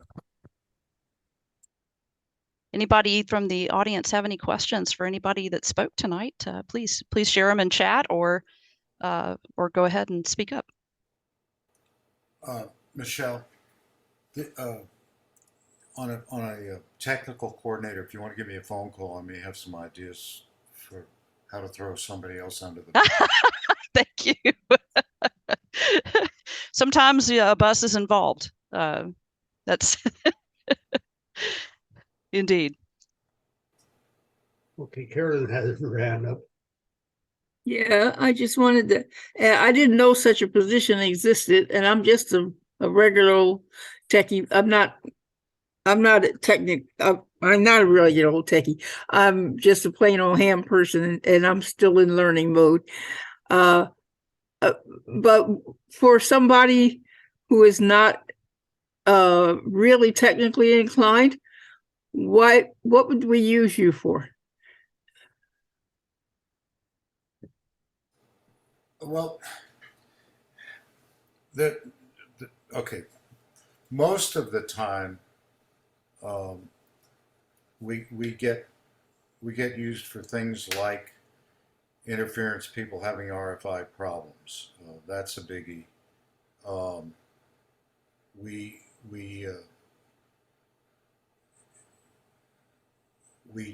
Anybody from the audience have any questions for anybody that spoke tonight? Please share them in chat or go ahead and speak up. Michelle, on a technical coordinator, if you want to give me a phone call, I may have some ideas for how to throw somebody else under the bus. Thank you. Sometimes a bus is involved. That's indeed. Okay, Carolyn has her hand up. Yeah, I just wanted to, I didn't know such a position existed, and I'm just a regular old techie. I'm not a technic. I'm not a regular old techie. I'm just a plain old ham person, and I'm still in learning mode. But for somebody who is not really technically inclined, what would we use you for? Well, okay. Most of the time, we get used for things like interference, people having RFI problems. That's a biggie. We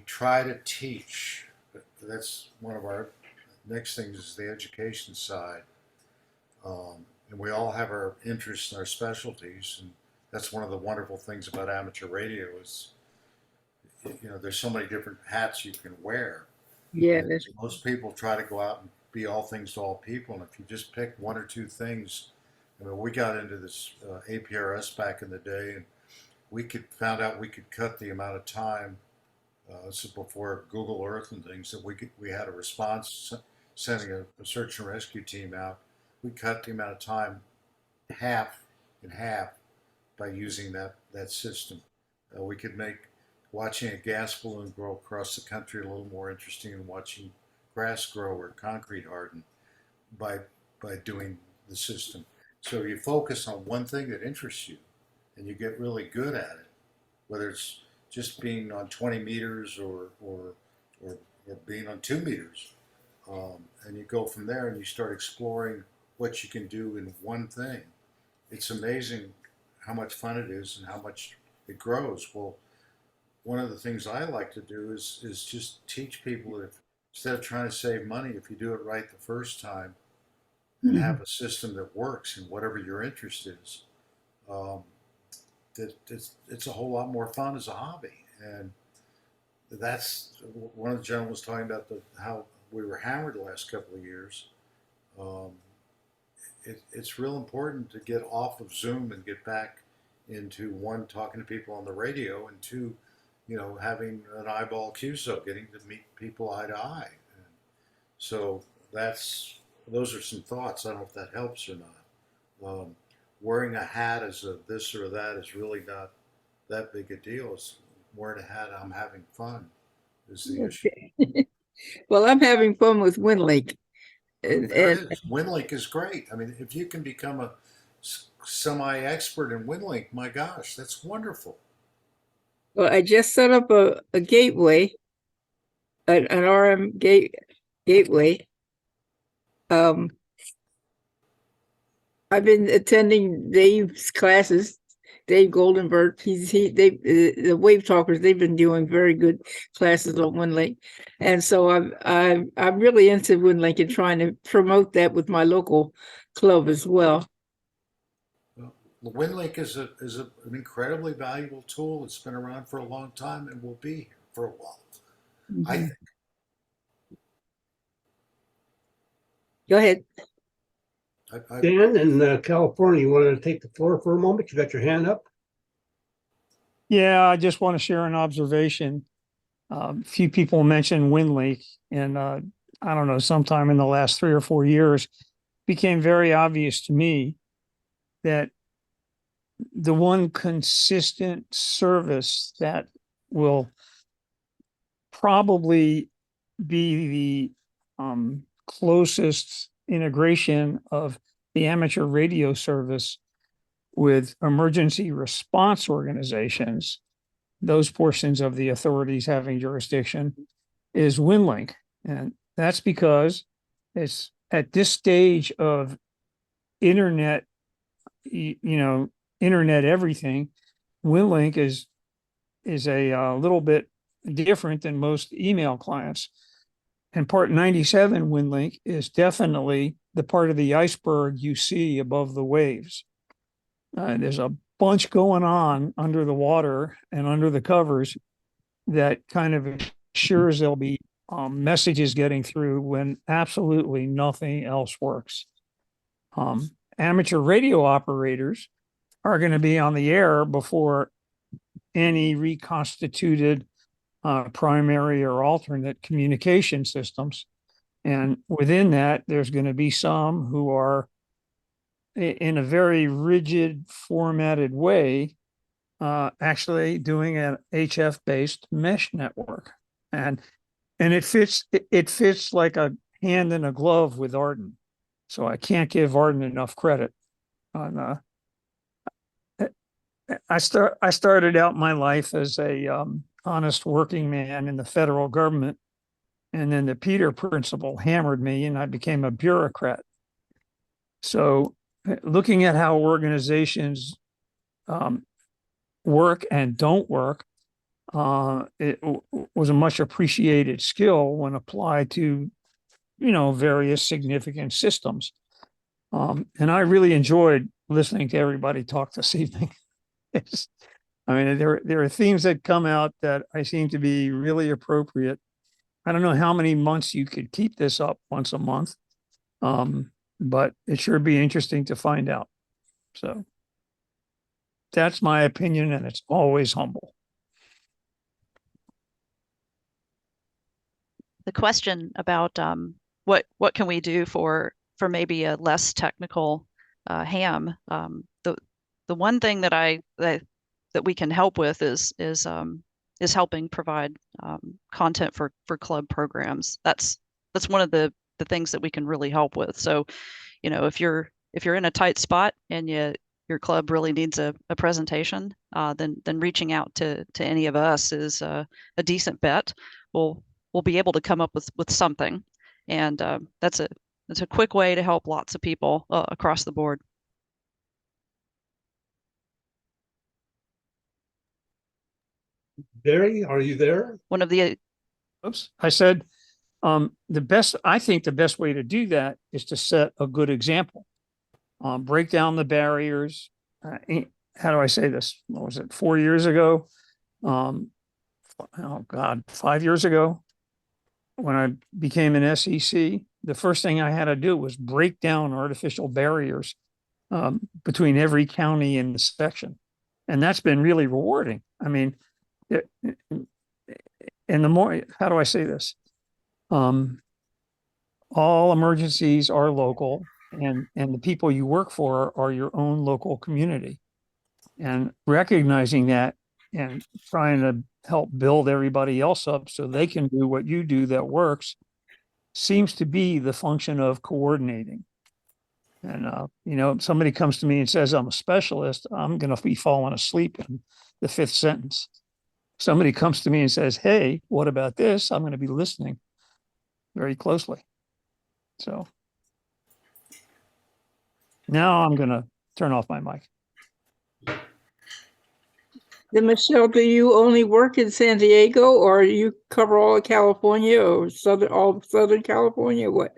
try to teach. That's one of our next things is the education side. And we all have our interests and our specialties, and that's one of the wonderful things about amateur radio is, you know, there's so many different hats you can wear. Yeah, and most people try to go out and be all things to all people, and if you just pick one or two things, I mean, we got into this APRS back in the day, and found out we could cut the amount of time. This is before Google Earth and things, that we had a response sending a search and rescue team out. We cut the amount of time in half by using that system. We could make watching a gas balloon grow across the country a little more interesting than watching grass grow or concrete harden by doing the system. So you focus on one thing that interests you, and you get really good at it, whether it's just being on 20 meters or being on 2 meters. And you go from there and you start exploring what you can do in one thing. It's amazing how much fun it is and how much it grows. Well, one of the things I like to do is just teach people that instead of trying to save money, if you do it right the first time and have a system that works in whatever your interest is, it's a whole lot more fun as a hobby. And that's one of the gentlemen was talking about how we were hammered the last couple of years. It's real important to get off of Zoom and get back into one, talking to people on the radio, and two, you know, having an eyeball QSO, getting to meet people eye to eye. And so those are some thoughts. I don't know if that helps or not. Wearing a hat as a this or that is really not that big a deal. It's wearing a hat, I'm having fun is the issue. Well, I'm having fun with WinLink. WinLink is great. I mean, if you can become a semi-expert in WinLink, my gosh, that's wonderful. Well, I just set up a gateway, an RM gateway. I've been attending Dave's classes. Dave Goldenberg, the Wave Talkers, they've been doing very good classes on WinLink, and so I'm really into WinLink and trying to promote that with my local club as well. The WinLink is an incredibly valuable tool. It's been around for a long time and will be here for a while, I think. Go ahead. Dan in California, you wanted to take the floor for a moment? You got your hand up? Yeah, I just want to share an observation. A few people mentioned WinLink, and I don't know, sometime in the last 3 or 4 years, became very obvious to me that the one consistent service that will probably be the closest integration of the amateur radio service with emergency response organizations, those portions of the authorities having jurisdiction, is WinLink. And that's because it's at this stage of internet, internet everything, WinLink is a little bit different than most email clients. And part 97 WinLink is definitely the part of the iceberg you see above the waves. There's a bunch going on under the water and under the covers that kind of ensures there'll be messages getting through when absolutely nothing else works. Amateur radio operators are going to be on the air before any reconstituted primary or alternate communication systems. And within that, there's going to be some who are in a very rigid formatted way, actually doing an HF based mesh network. And it fits like a hand in a glove with Arden. So I can't give Arden enough credit on I started out my life as a honest working man in the federal government, and then the Peter Principle hammered me, and I became a bureaucrat. So, looking at how organizations work and don't work, was a much appreciated skill when applied to, various significant systems. And I really enjoyed listening to everybody talk this evening. There are themes that come out that I seem to be really appropriate. I don't know how many months you could keep this up once a month, but it sure be interesting to find out. So that's my opinion, and it's always humble. The question about what can we do for maybe a less technical ham. The one thing that we can help with is helping provide content for club programs. That's one of the things that we can really help with. So, if you're in a tight spot and your club really needs a presentation, then reaching out to any of us is a decent bet. We'll be able to come up with something, and that's a quick way to help lots of people across the board. Barry, are you there? One of the Oops, I said I think the best way to do that is to set a good example. Break down the barriers. How do I say this? What was it? 4 years ago? Oh God, 5 years ago, when I became an SEC, the first thing I had to do was break down artificial barriers between every county in the section, and that's been really rewarding. And the more, how do I say this? All emergencies are local, and the people you work for are your own local community. And recognizing that and trying to help build everybody else up so they can do what you do that works seems to be the function of coordinating. And, somebody comes to me and says, I'm a specialist, I'm going to be falling asleep in the fifth sentence. Somebody comes to me and says, hey, what about this? I'm going to be listening very closely. So now I'm going to turn off my mic. Then Michelle, do you only work in San Diego, or you cover all of California, or all Southern California? What?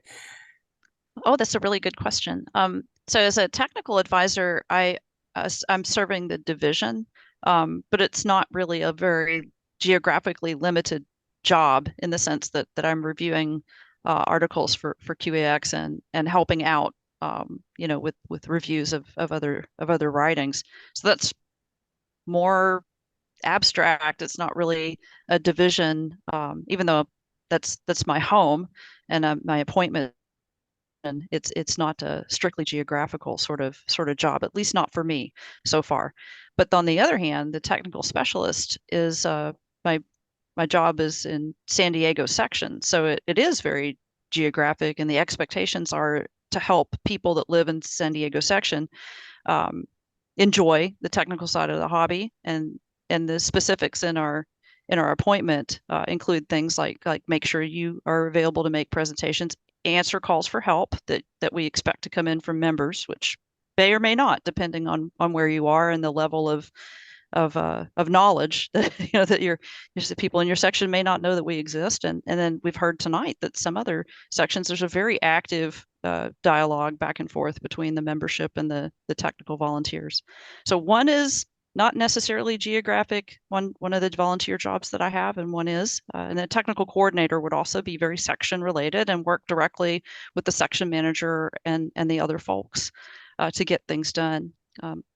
Oh, that's a really good question. So as a technical advisor, I'm serving the division, but it's not really a very geographically limited job in the sense that I'm reviewing articles for QAX and helping out, with reviews of other writings. So that's more abstract. It's not really a division, even though that's my home and my appointment. And it's not a strictly geographical sort of job, at least not for me so far. But on the other hand, the technical specialist is my job is in San Diego section, so it is very geographic, and the expectations are to help people that live in San Diego section enjoy the technical side of the hobby, and the specifics in our appointment include things like make sure you are available to make presentations, answer calls for help that we expect to come in from members, which may or may not, depending on where you are and the level of knowledge that that your people in your section may not know that we exist. And then we've heard tonight that some other sections, there's a very active dialogue back and forth between the membership and the technical volunteers. So one is not necessarily geographic, one of the volunteer jobs that I have, and one is, and the technical coordinator would also be very section related and work directly with the section manager and the other folks to get things done.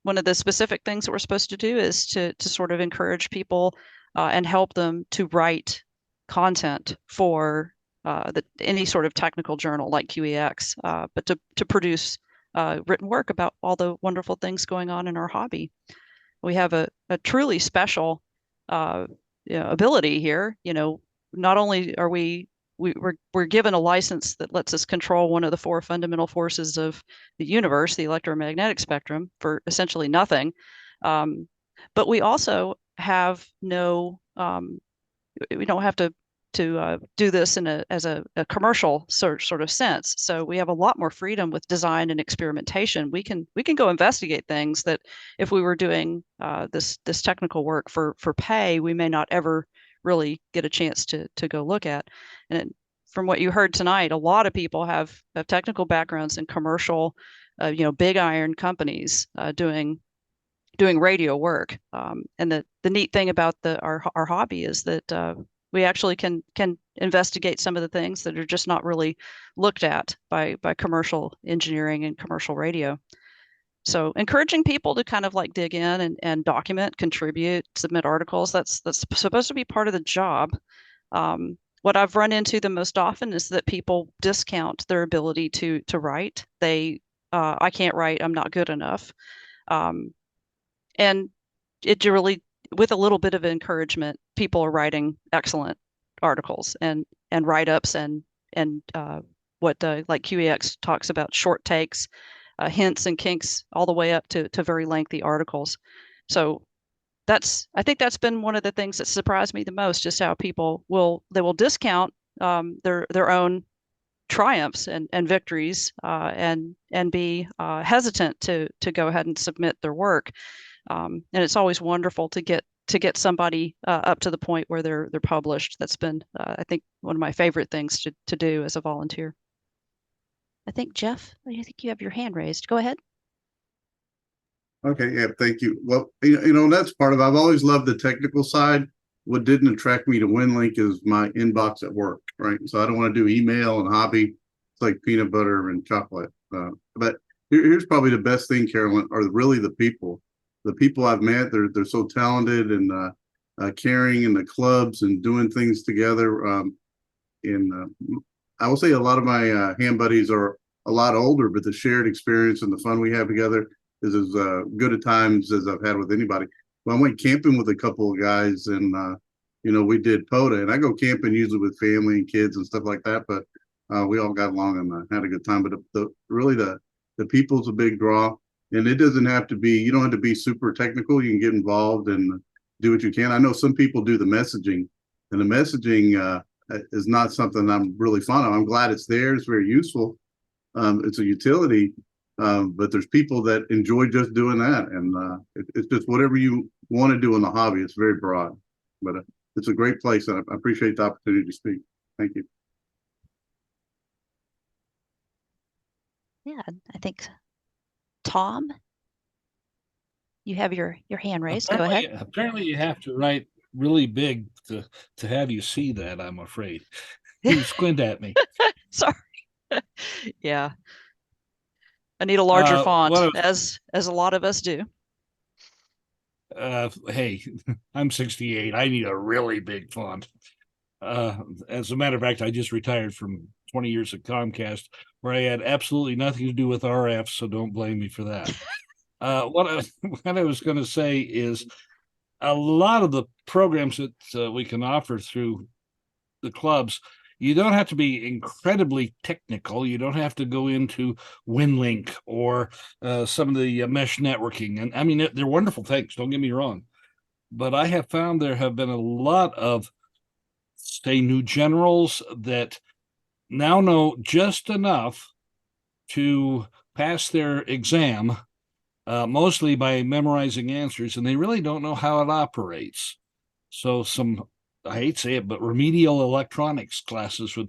One of the specific things that we're supposed to do is to sort of encourage people and help them to write content for any sort of technical journal like QEX, but to produce written work about all the wonderful things going on in our hobby. We have a truly special ability here. Not only are we're given a license that lets us control one of the four fundamental forces of the universe, the electromagnetic spectrum, for essentially nothing. But we also have we don't have to do this as a commercial sort of sense. So we have a lot more freedom with design and experimentation. We can go investigate things that if we were doing this technical work for pay, we may not ever really get a chance to go look at. And from what you heard tonight, a lot of people have technical backgrounds in commercial, big iron companies doing radio work. And the neat thing about our hobby is that we actually can investigate some of the things that are just not really looked at by commercial engineering and commercial radio. So encouraging people to kind of like dig in and document, contribute, submit articles, that's supposed to be part of the job. What I've run into the most often is that people discount their ability to write. I can't write, I'm not good enough. And it really, with a little bit of encouragement, people are writing excellent articles and write-ups and what like QEX talks about, short takes, hints and kinks, all the way up to very lengthy articles. So I think that's been one of the things that surprised me the most, just how people will discount their own triumphs and victories and be hesitant to go ahead and submit their work. And it's always wonderful to get somebody up to the point where they're published. That's been, I think, one of my favorite things to do as a volunteer. I think, Jeff, I think you have your hand raised. Go ahead. Okay, yeah, thank you. Well, that's part of, I've always loved the technical side. What didn't attract me to WinLink is my inbox at work, right? So I don't want to do email and hobby. It's like peanut butter and chocolate. But here's probably the best thing, Carolyn, are really the people. The people I've met, they're so talented and caring in the clubs and doing things together. I will say a lot of my hand buddies are a lot older, but the shared experience and the fun we have together is as good a times as I've had with anybody. Well, I went camping with a couple of guys and, we did POTA, and I go camping usually with family and kids and stuff like that, but we all got along and had a good time. But really the people's a big draw, and it doesn't have to be, you don't have to be super technical. You can get involved and do what you can. I know some people do the messaging, and the messaging is not something I'm really fond of. I'm glad it's there. It's very useful. It's a utility. But there's people that enjoy just doing that, and it's just whatever you want to do in the hobby. It's very broad, but it's a great place, and I appreciate the opportunity to speak. Thank you. Yeah, I think Tom, you have your hand raised. Go ahead. Apparently, you have to write really big to have you see that. I'm afraid. You squint at me. Sorry. Yeah. I need a larger font, as a lot of us do. Hey, I'm 68. I need a really big font. As a matter of fact, I just retired from 20 years at Comcast, where I had absolutely nothing to do with RF, so don't blame me for that. What I was going to say is a lot of the programs that we can offer through the clubs, you don't have to be incredibly technical. You don't have to go into WinLink or some of the mesh networking. And I mean, they're wonderful things, don't get me wrong. But I have found there have been a lot of, say, new generals that now know just enough to pass their exam, mostly by memorizing answers, and they really don't know how it operates. So I hate to say it, but remedial electronics classes from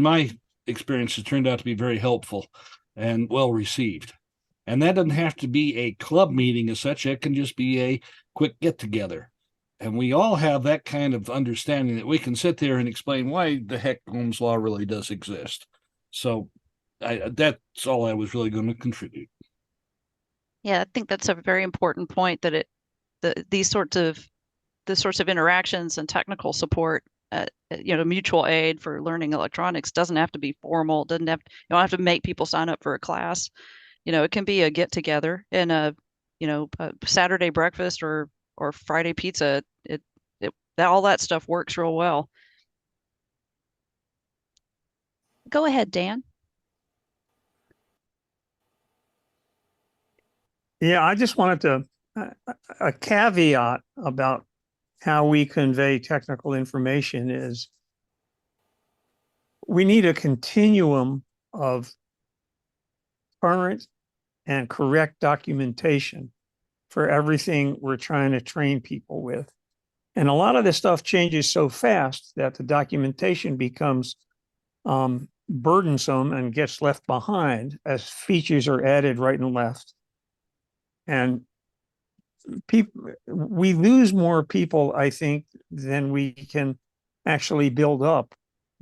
my experience, it turned out to be very helpful and well received. And that doesn't have to be a club meeting as such. It can just be a quick get together. And we all have that kind of understanding that we can sit there and explain why the heck Ohm's law really does exist. So that's all I was really going to contribute. Yeah, I think that's a very important point, that these sorts of interactions and technical support mutual aid for learning electronics doesn't have to be formal. Doesn't have, you don't have to make people sign up for a class. It can be a get together and a Saturday breakfast or Friday pizza. All that stuff works real well. Go ahead, Dan. Yeah, I just wanted to, a caveat about how we convey technical information is we need a continuum of current and correct documentation for everything we're trying to train people with. And a lot of this stuff changes so fast that the documentation becomes burdensome and gets left behind as features are added right and left. And we lose more people, I think, than we can actually build up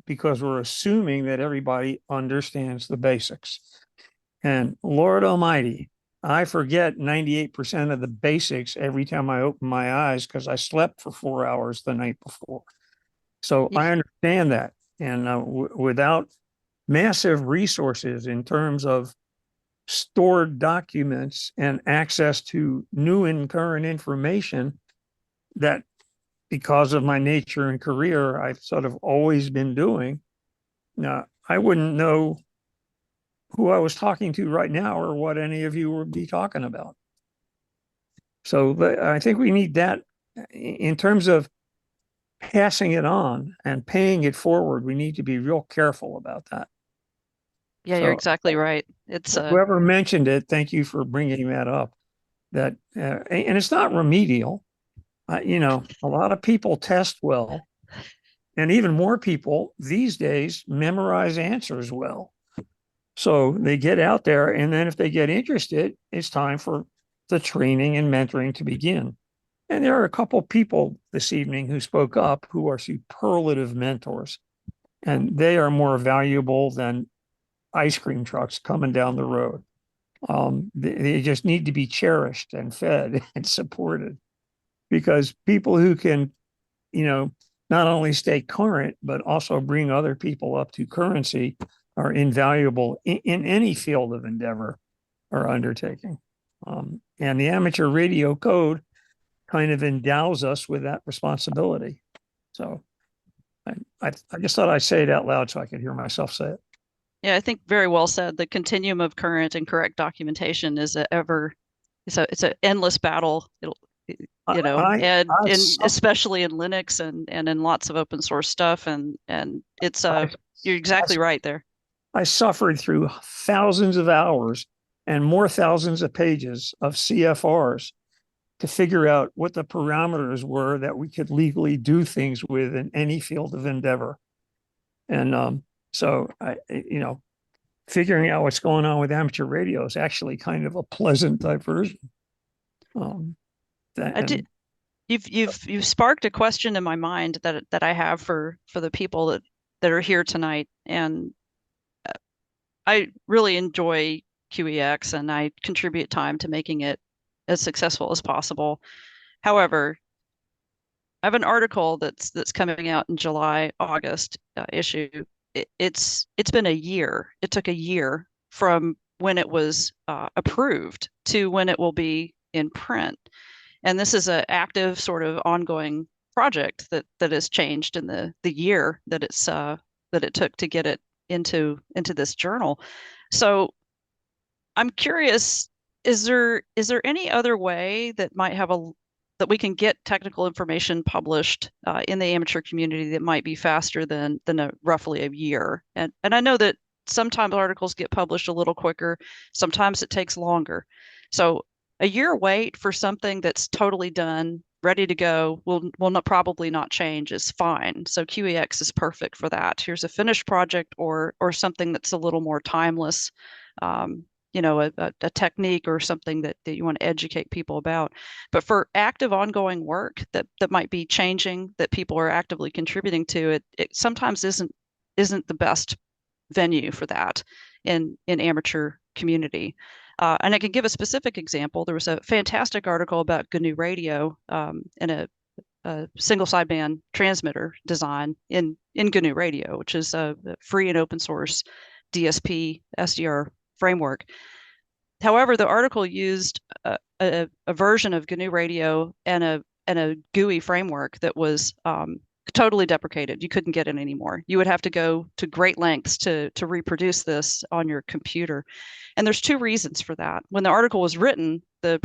because we're assuming that everybody understands the basics. And Lord Almighty, I forget 98% of the basics every time I open my eyes because I slept for 4 hours the night before. So I understand that. And without massive resources in terms of stored documents and access to new and current information that, because of my nature and career, I've sort of always been doing, I wouldn't know who I was talking to right now or what any of you would be talking about. So I think we need that in terms of passing it on and paying it forward. We need to be real careful about that. Yeah, So, you're exactly right. It's whoever mentioned it, thank you for bringing that up. That and it's not remedial. A lot of people test well, and even more people these days memorize answers well. So they get out there, and then if they get interested, it's time for the training and mentoring to begin. And there are a couple people this evening who spoke up who are superlative mentors, and they are more valuable than ice cream trucks coming down the road. They just need to be cherished and fed and supported, because people who can, not only stay current, but also bring other people up to currency are invaluable in any field of endeavor or undertaking. And the amateur radio code kind of endows us with that responsibility. So I just thought I'd say it out loud so I could hear myself say it. Yeah, I think very well said. The continuum of current and correct documentation is it's an endless battle. Especially in Linux and in lots of open source stuff. And it's you're exactly right there. I suffered through thousands of hours and more thousands of pages of CFRs to figure out what the parameters were that we could legally do things with in any field of endeavor. And so figuring out what's going on with amateur radio is actually kind of a pleasant diversion. You've sparked a question in my mind that I have for the people that are here tonight, and I really enjoy QEX and I contribute time to making it as successful as possible. However, I have an article that's coming out in July, August issue. It's been a year. It took a year from when it was approved to when it will be in print. And this is an active sort of ongoing project that has changed in the year that it took to get it into this journal. So I'm curious, is there any other way that might have that we can get technical information published in the amateur community that might be faster than roughly a year? And I know that sometimes articles get published a little quicker, sometimes it takes longer. So a year wait for something that's totally done, ready to go, will probably not change, is fine. So QEX is perfect for that. Here's a finished project or something that's a little more timeless, a technique or something that you want to educate people about. But for active ongoing work that might be changing, that people are actively contributing to, it sometimes isn't the best venue for that in amateur community. And I can give a specific example. There was a fantastic article about GNU Radio in a single sideband transmitter design in GNU Radio, which is a free and open source DSP SDR framework. However, the article used a version of GNU Radio and a GUI framework that was totally deprecated. You couldn't get it anymore. You would have to go to great lengths to reproduce this on your computer. And there's two reasons for that. When the article was written, the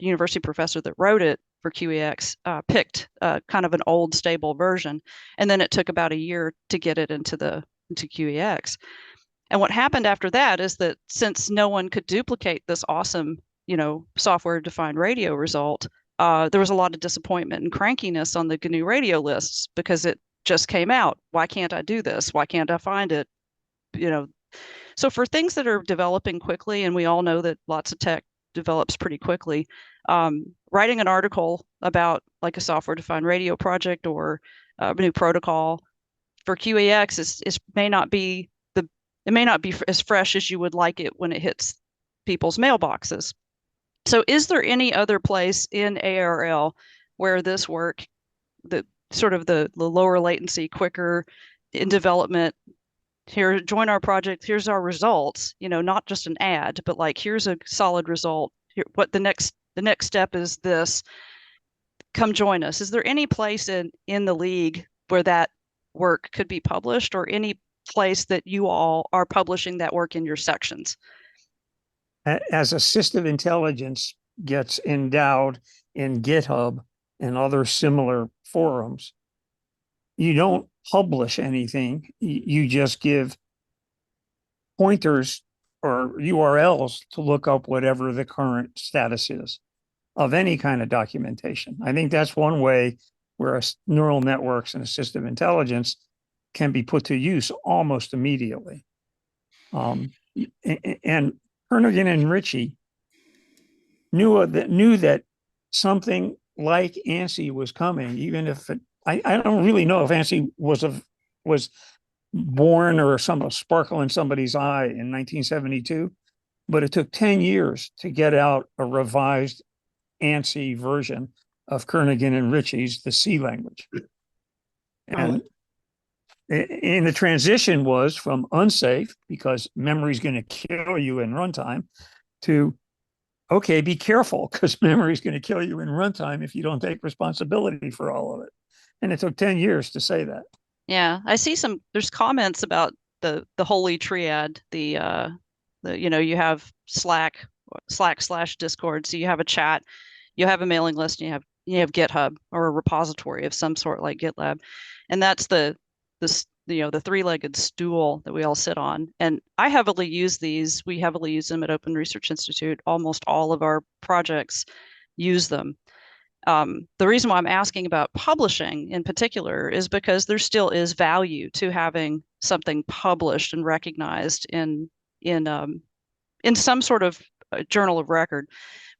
university professor that wrote it for QEX picked kind of an old stable version, and then it took about a year to get it into QEX. And what happened after that is that since no one could duplicate this awesome, software-defined radio result, there was a lot of disappointment and crankiness on the GNU Radio lists because it just came out. Why can't I do this? Why can't I find it? So for things that are developing quickly, and we all know that lots of tech develops pretty quickly, writing an article about like a software-defined radio project or a new protocol for QEX may not be as fresh as you would like it when it hits people's mailboxes. So is there any other place in ARRL where this work, the sort of the lower latency, quicker in development, here, join our project, here's our results, not just an ad, but like, here's a solid result. Here, what the next step is this, come join us. Is there any place in the league where that work could be published, or any place that you all are publishing that work in your sections? As assistive intelligence gets endowed in GitHub and other similar forums, you don't publish anything. You just give pointers or URLs to look up whatever the current status is of any kind of documentation. I think that's one way where neural networks and assistive intelligence can be put to use almost immediately. And Kernighan and Ritchie knew that something like ANSI was coming, even if I don't really know if ANSI was born or some sparkle in somebody's eye in 1972, but it took 10 years to get out a revised ANSI version of Kernighan and Ritchie's, the C language. And the transition was from unsafe, because memory is going to kill you in runtime, to, okay, be careful, because memory is going to kill you in runtime if you don't take responsibility for all of it. And it took 10 years to say that. Yeah, I see there's comments about the holy triad, you have Slack/Discord, so you have a chat, you have a mailing list, and you have GitHub or a repository of some sort like GitLab. And that's the three-legged stool that we all sit on. And I heavily use these. We heavily use them at Open Research Institute. Almost all of our projects use them. The reason why I'm asking about publishing in particular is because there still is value to having something published and recognized in some sort of journal of record.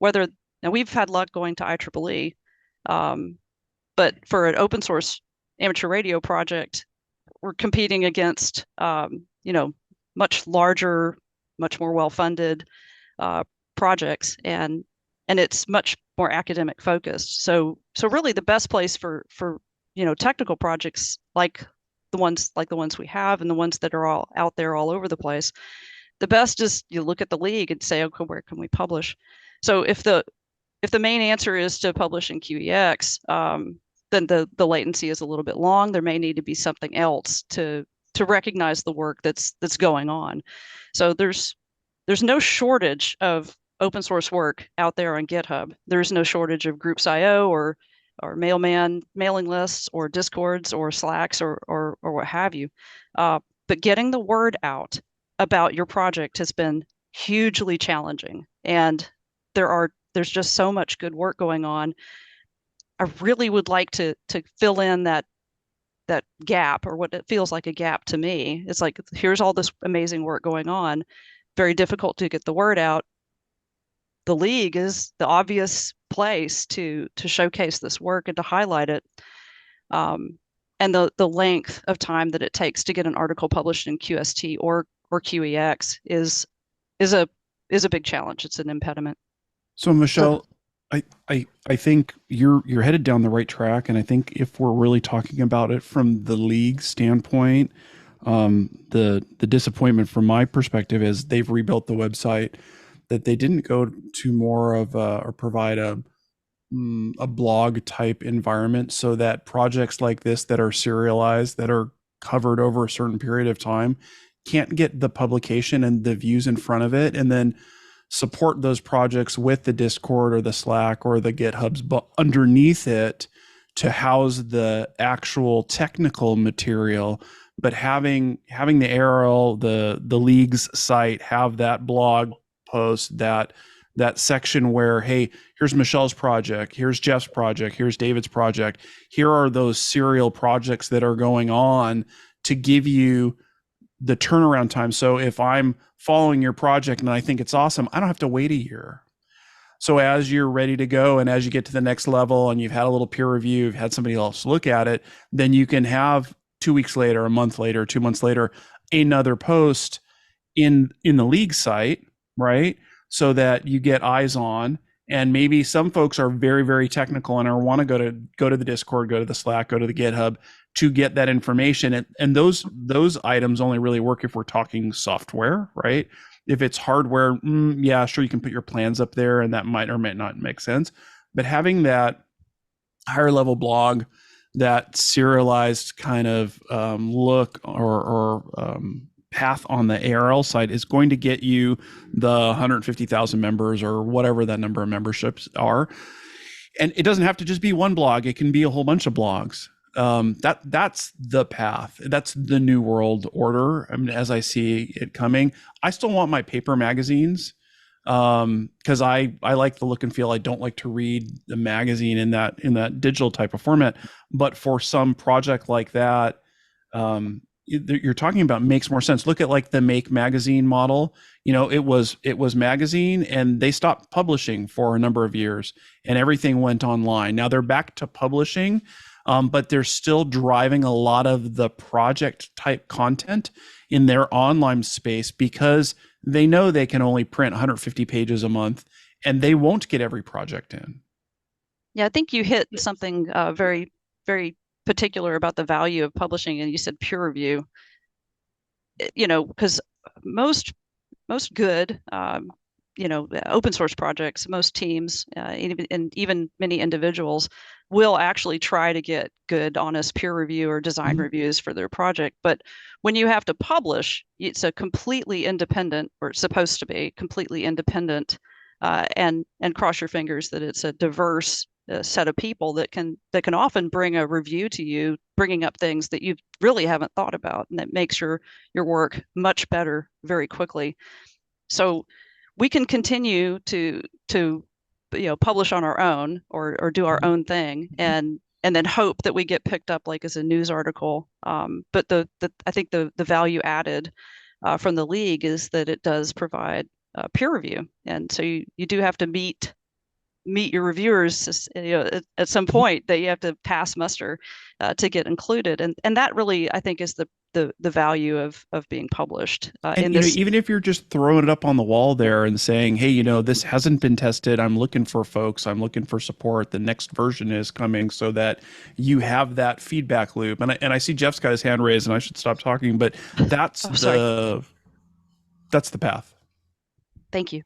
Now we've had luck going to IEEE, but for an open source amateur radio project, we're competing against much larger, much more well-funded projects, and it's much more academic focused. So really the best place for technical projects like the ones we have and the ones that are all out there all over the place, the best is you look at the league and say, okay, where can we publish? So if the main answer is to publish in QEX, then the latency is a little bit long. There may need to be something else to recognize the work that's going on. So there's no shortage of open source work out there on GitHub. There's no shortage of groups.io or mailman mailing lists or Discords or Slacks or what have you. But getting the word out about your project has been hugely challenging, and there's just so much good work going on. I really would like to fill in that gap, or what it feels like a gap to me. It's like, here's all this amazing work going on, very difficult to get the word out. The league is the obvious place to showcase this work and to highlight it. And the length of time that it takes to get an article published in QST or QEX is a big challenge. It's an impediment. So Michelle, I think you're headed down the right track, and I think if we're really talking about it from the league standpoint, the disappointment from my perspective is they've rebuilt the website, that they didn't go to more of or provide a blog type environment so that projects like this that are serialized, that are covered over a certain period of time, can't get the publication and the views in front of it, and then support those projects with the Discord or the Slack or the GitHubs but underneath it to house the actual technical material. But having the ARRL, the league's site, have that blog post, that section where, hey, here's Michelle's project, here's Jeff's project, here's David's project, here are those serial projects that are going on, to give you the turnaround time. So if I'm following your project and I think it's awesome, I don't have to wait a year. So as you're ready to go, and as you get to the next level and you've had a little peer review, you've had somebody else look at it, then you can have 2 weeks later, a month later, 2 months later, another post in the league site, right? So that you get eyes on. And maybe some folks are very, very technical and want to go to the Discord, go to the Slack, go to the GitHub to get that information. And those items only really work if we're talking software, right? If it's hardware, yeah, sure, you can put your plans up there and that might or might not make sense. But having that higher level blog, that serialized kind of look or path on the ARRL side is going to get you the 150,000 members or whatever that number of memberships are. And it doesn't have to just be one blog. It can be a whole bunch of blogs. That's the path. That's the new world order. I mean, as I see it coming, I still want my paper magazines because I like the look and feel. I don't like to read the magazine in that digital type of format. But for some project like that, you're talking about makes more sense. Look at like the Make magazine model. You know, it was magazine, and they stopped publishing for a number of years, and everything went online. Now they're back to publishing, but they're still driving a lot of the project type content in their online space because they know they can only print 150 pages a month, and they won't get every project in. Yeah, I think you hit something very, very particular about the value of publishing, and you said peer review. You know, because most good open source projects, most teams, even many individuals will actually try to get good, honest peer review or design reviews for their project. But when you have to publish, it's a completely independent, or it's supposed to be completely independent, and cross your fingers that it's a diverse set of people that can often bring a review to you, bringing up things that you really haven't thought about, and that makes your work much better very quickly. So we can continue to publish on our own or do our own thing, and then hope that we get picked up like as a news article. But I think the value added from the league is that it does provide peer review, and so you do have to meet your reviewers, at some point that you have to pass muster to get included, and that really, I think, is the value of being published. And even if you're just throwing it up on the wall there and saying, hey, this hasn't been tested, I'm looking for folks, I'm looking for support, the next version is coming, so that you have that feedback loop. And I see Jeff's got his hand raised, and I should stop talking, but that's the path. Thank you.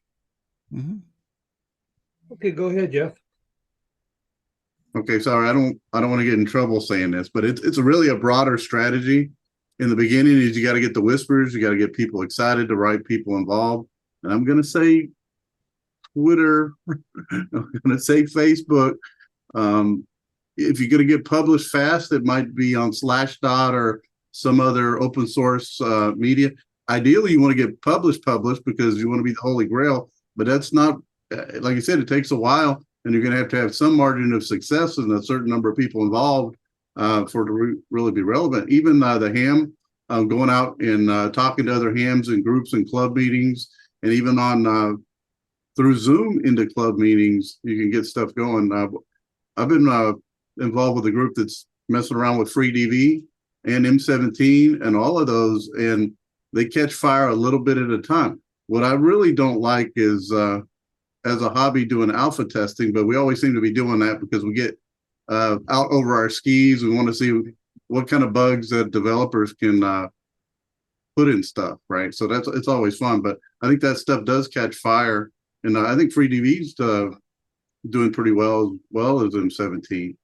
Mm-hmm. Okay, go ahead, Jeff. Okay, sorry, I don't want to get in trouble saying this, but it's really a broader strategy. In the beginning, is you got to get the whispers, you got to get people excited, the right people involved. And I'm going to say Twitter, I'm going to say Facebook. If you're going to get published fast, it might be on Slashdot or some other open source media. Ideally, you want to get published because you want to be the holy grail, but that's not, like I said, it takes a while, and you're going to have some margin of success and a certain number of people involved for it to really be relevant. Even the ham, going out and talking to other hams and groups and club meetings, and even on through Zoom into club meetings, you can get stuff going. I've been involved with a group that's messing around with FreeDV and M17 and all of those, and they catch fire a little bit at a time. What I really don't like is as a hobby doing alpha testing, but we always seem to be doing that because we get out over our skis. We want to see what kind of bugs that developers can put in stuff, right? So it's always fun. But I think that stuff does catch fire, and I think FreeDV's doing pretty well as M17.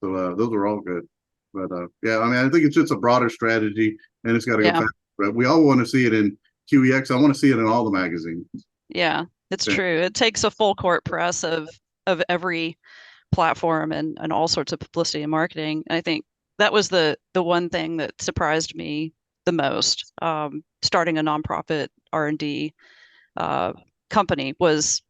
So those are all good. But yeah, I mean, I think it's just a broader strategy, and it's got to go fast. But we all want to see it in QEX. I want to see it in all the magazines. Yeah, it's true. It takes a full court press of every platform and all sorts of publicity and marketing. And I think that was the one thing that surprised me the most. Starting a nonprofit R&D company was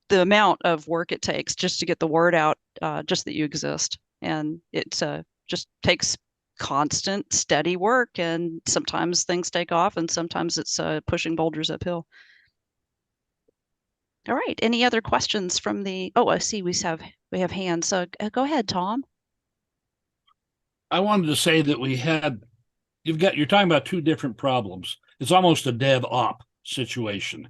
the amount of work it takes just to get the word out, just that you exist. And it just takes constant, steady work. And sometimes things take off, and sometimes it's pushing boulders uphill. All right. Any other questions from the? Oh, I see we have hands. So go ahead, Tom. I wanted to say that you're talking about two different problems. It's almost a dev op situation.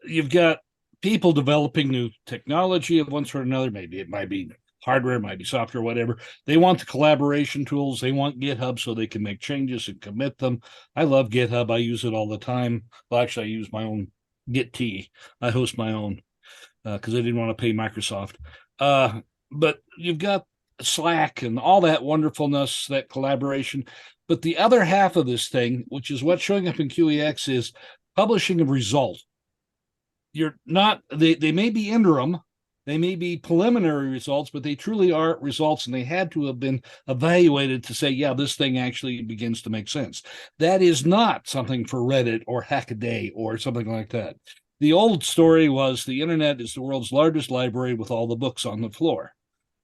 You've got people developing new technology of one sort or another. Maybe it might be hardware, might be software, whatever. They want the collaboration tools. They want GitHub so they can make changes and commit them. I love GitHub. I use it all the time. Well, actually, I use my own Git. I host my own because I didn't want to pay Microsoft. But you've got Slack and all that wonderfulness, that collaboration. But the other half of this thing, which is what's showing up in QEX, is publishing a result. You're not, they may be interim, they may be preliminary results, but they truly are results, and they had to have been evaluated to say, yeah, this thing actually begins to make sense. That is not something for Reddit or Hackaday or something like that. The old story was the internet is the world's largest library with all the books on the floor.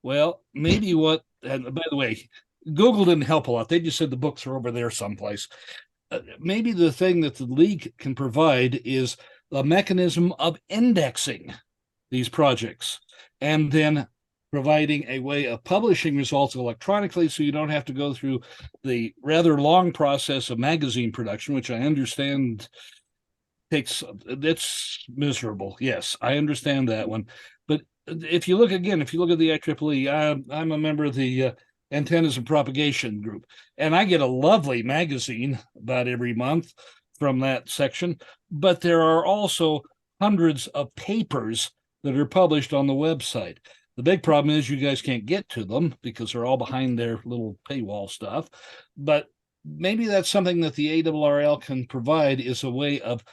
Well, maybe and by the way, Google didn't help a lot. They just said the books are over there someplace. Maybe the thing that the league can provide is a mechanism of indexing these projects and then providing a way of publishing results electronically so you don't have to go through the rather long process of magazine production, which I understand that's miserable. Yes, I understand that one. But if you look at the IEEE, I'm a member of the Antennas and Propagation group, and I get a lovely magazine about every month from that section, but there are also hundreds of papers that are published on the website. The big problem is you guys can't get to them because they're all behind their little paywall stuff. But maybe that's something that the ARRL can provide, is a way of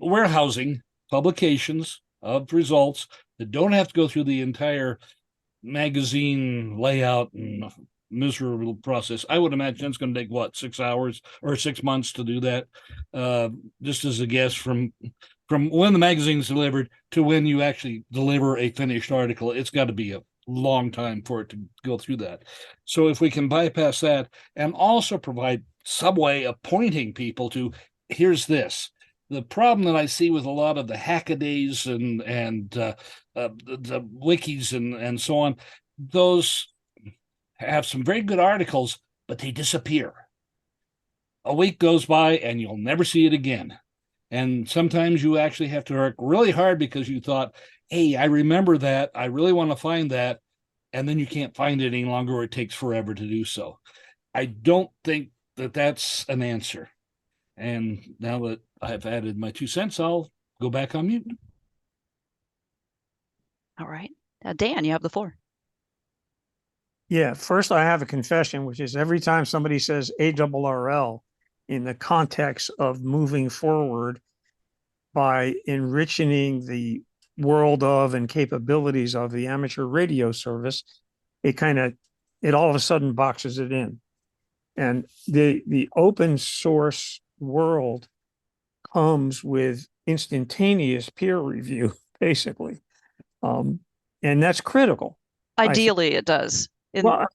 warehousing publications of results that don't have to go through the entire magazine layout and miserable process. I would imagine it's going to take 6 hours or 6 months to do that. Just as a guess, from when the magazine's delivered to when you actually deliver a finished article, it's got to be a long time for it to go through that. So if we can bypass that and also provide some way of pointing people to, here's this. The problem that I see with a lot of the Hackadays and the wikis and so on, those have some very good articles, but they disappear. A week goes by and you'll never see it again. And sometimes you actually have to work really hard because you thought, hey, I remember that. I really want to find that. And then you can't find it any longer, or it takes forever to do so. I don't think that that's an answer. And now that I've added my 2 cents, I'll go back on mute. All right. Dan, you have the floor. Yeah, first I have a confession, which is every time somebody says ARRL in the context of moving forward by enriching the world of and capabilities of the amateur radio service, it all of a sudden boxes it in. And the open source world comes with instantaneous peer review, basically. And that's critical. Ideally, it does.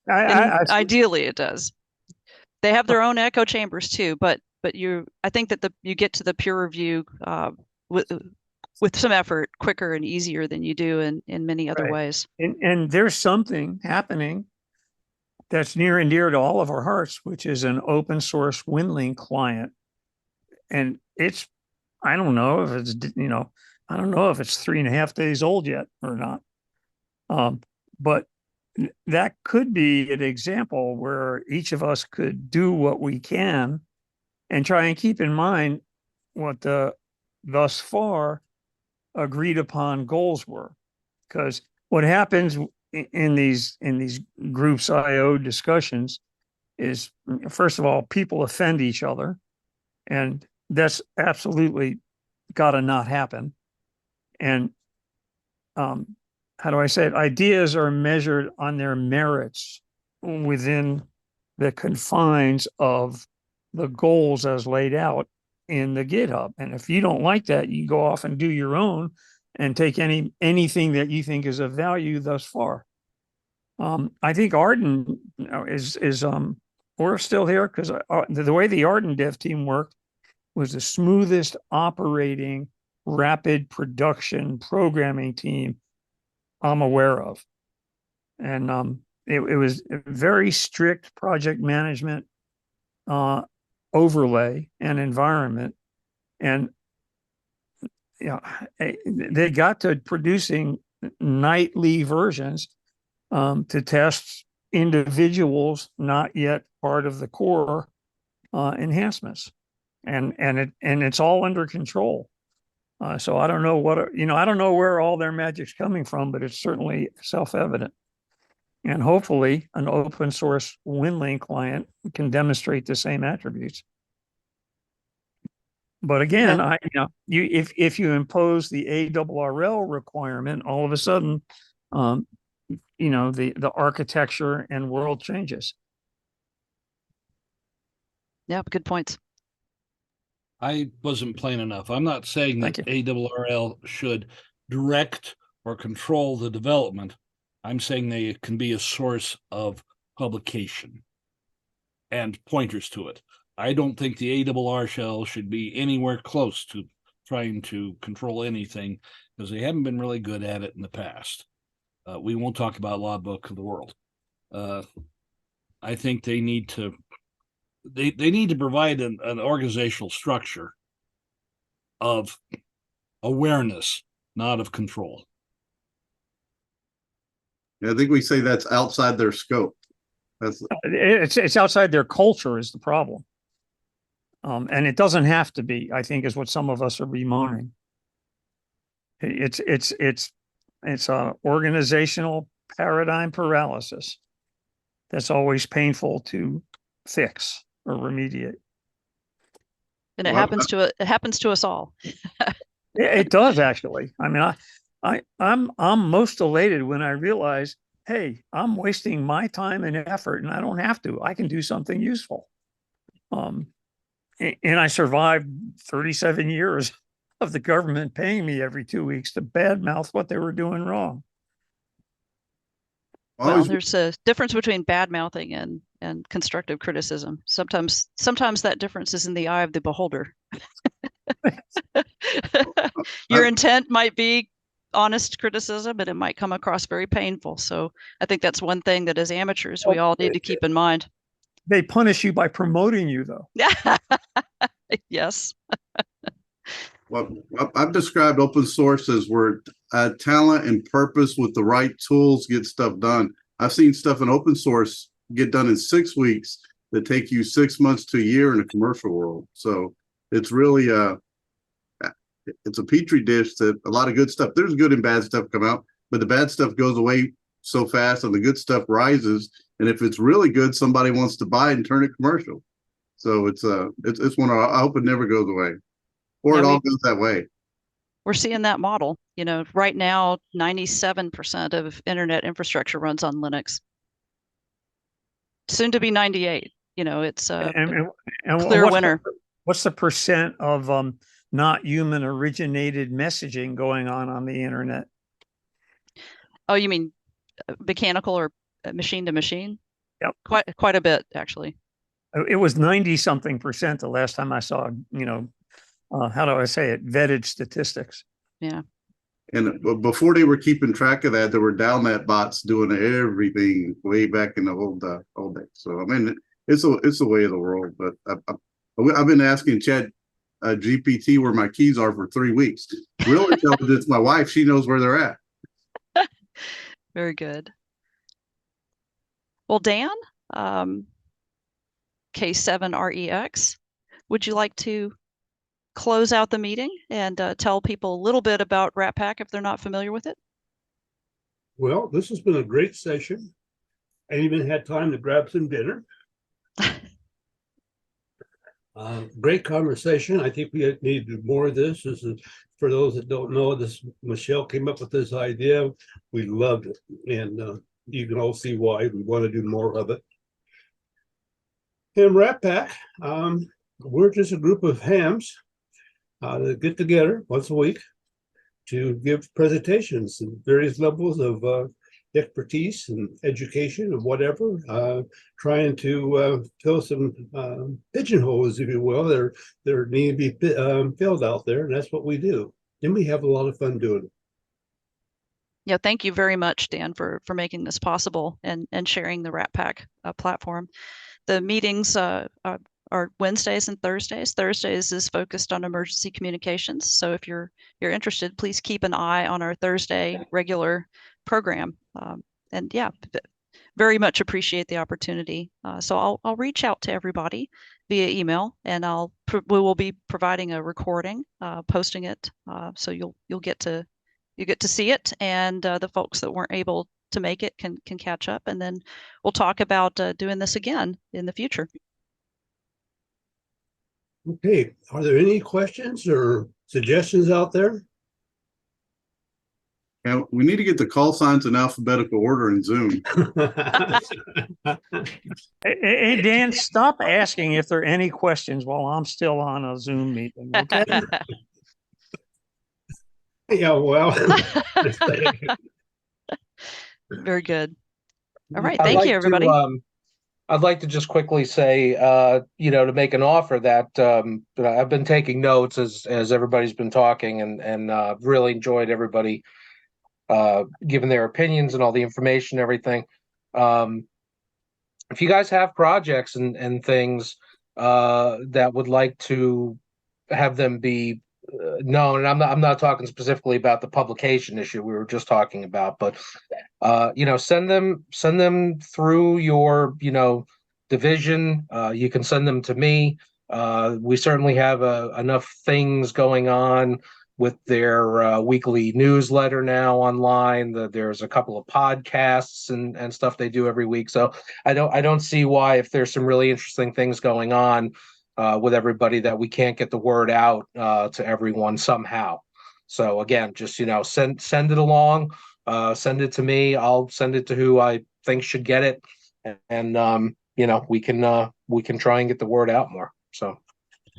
Ideally, it does. They have their own echo chambers too, but I think that you get to the peer review with some effort quicker and easier than you do in many other ways. And there's something happening that's near and dear to all of our hearts, which is an open source WinLink client. And it's I don't know if it's, I don't know if it's 3.5 days old yet or not. But that could be an example where each of us could do what we can and try and keep in mind what the thus far agreed upon goals were. Because what happens in these groups IO discussions is, first of all, people offend each other, and that's absolutely got to not happen. And how do I say it? Ideas are measured on their merits within the confines of the goals as laid out in the GitHub. And if you don't like that, you go off and do your own and take anything that you think is of value thus far. I think Arden is we're still here because the way the Arden dev team worked was the smoothest operating rapid production programming team I'm aware of. And it was a very strict project management overlay and environment. And they got to producing nightly versions to test individuals not yet part of the core enhancements. And it's all under control. So I don't know I don't know where all their magic's coming from, but it's certainly self-evident. And hopefully an open source WinLink client can demonstrate the same attributes. But again, if you impose the ARRL requirement, all of a sudden, the architecture and world changes. Yeah, good points. I wasn't plain enough. I'm not saying that ARRL should direct or control the development. I'm saying they can be a source of publication and pointers to it. I don't think the ARRL should be anywhere close to trying to control anything because they haven't been really good at it in the past. We won't talk about logbook of the world. I think they need to provide an organizational structure of awareness, not of control. I think we say that's outside their scope. It's outside their culture is the problem. And it doesn't have to be, I think, is what some of us are bemoaning. It's a organizational paradigm paralysis that's always painful to fix or remediate. And it happens to us all. It does actually. I mean, I'm most elated when I realize, hey, I'm wasting my time and effort, and I don't have to. I can do something useful. And I survived 37 years of the government paying me every 2 weeks to badmouth what they were doing wrong. Well, there's a difference between bad mouthing and constructive criticism. Sometimes that difference is in the eye of the beholder. Your intent might be honest criticism, but it might come across very painful. So I think that's one thing that as amateurs, we all need to keep in mind. They punish you by promoting you, though. Yes. Well, I've described open source as where talent and purpose with the right tools get stuff done. I've seen stuff in open source get done in 6 weeks that take you 6 months to a year in a commercial world. So it's really it's a petri dish that a lot of good stuff. There's good and bad stuff come out, but the bad stuff goes away so fast and the good stuff rises. And if it's really good, somebody wants to buy it and turn it commercial. So it's one I hope it never goes away. Or it all goes that way. We're seeing that model. Right now, 97% of internet infrastructure runs on Linux. Soon to be 98. It's a clear winner. What's the percent of not human originated messaging going on the internet? Oh, you mean mechanical or machine to machine? Yep. Quite a bit, actually. It was 90-something% the last time I saw, how do I say it? Vetted statistics. Yeah. And before they were keeping track of that, there were Dalmat bots doing everything way back in the old day. So I mean, it's a way of the world. But I've been asking Chad, GPT where my keys are for 3 weeks. Real intelligence, my wife, she knows where they're at. Very good. Well, Dan, K7REX, would you like to close out the meeting and tell people a little bit about RATPAC if they're not familiar with it? Well, this has been a great session. I even had time to grab some dinner. Great conversation. I think we need to do more of this. This is, for those that don't know, this Michelle came up with this idea. We loved it, and you can all see why we want to do more of it. And RATPAC, we're just a group of hams that get together once a week to give presentations in various levels of expertise and education and whatever, trying to fill some pigeonholes, if you will, that need to be filled out there, and that's what we do. And we have a lot of fun doing it. Yeah, thank you very much, Dan, for making this possible and sharing the RATPAC platform. The meetings are Wednesdays and Thursdays. Thursdays is focused on emergency communications. So if you're interested, please keep an eye on our Thursday regular program. And yeah, very much appreciate the opportunity. So I'll reach out to everybody via email, and we will be providing a recording, posting it. So you'll get to see it, and the folks that weren't able to make it can catch up, and then we'll talk about doing this again in the future. Okay, are there any questions or suggestions out there? Yeah, we need to get the call signs in alphabetical order in Zoom. Hey, Dan, stop asking if there are any questions while I'm still on a Zoom meeting, okay? Yeah, well. Very good. All right, I'd thank like you, everybody. I'd like to just quickly say, to make an offer that I've been taking notes as everybody's been talking, and really enjoyed everybody giving their opinions and all the information, everything. If you guys have projects and things that would like to have them be known, and I'm not talking specifically about the publication issue we were just talking about, but send them through your division. You can send them to me. We certainly have enough things going on with their weekly newsletter now online. There's a couple of podcasts and stuff they do every week. So I don't see why, if there's some really interesting things going on with everybody, that we can't get the word out to everyone somehow. So again, just send it along. Send it to me. I'll send it to who I think should get it, and we can try and get the word out more. So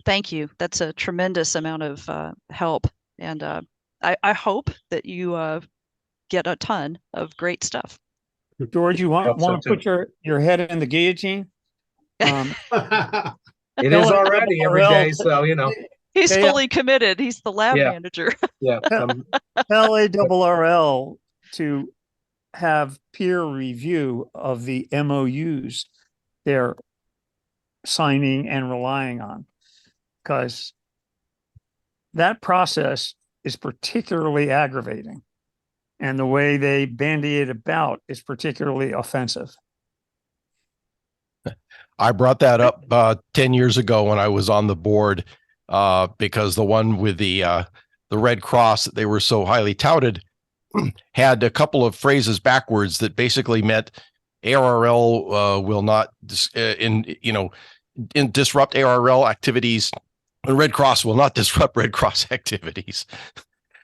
thank you. That's a tremendous amount of help, and I hope that you get a ton of great stuff. George, you want to put your head in the guillotine? It is already every day, so he's fully committed. He's the lab manager. Yeah. Tell ARRL to have peer review of the MOUs they're signing and relying on, because that process is particularly aggravating, and the way they bandy it about is particularly offensive. I brought that up 10 years ago when I was on the board, because the one with the Red Cross that they were so highly touted had a couple of phrases backwards that basically meant ARRL will not disrupt ARRL activities, and Red Cross will not disrupt Red Cross activities.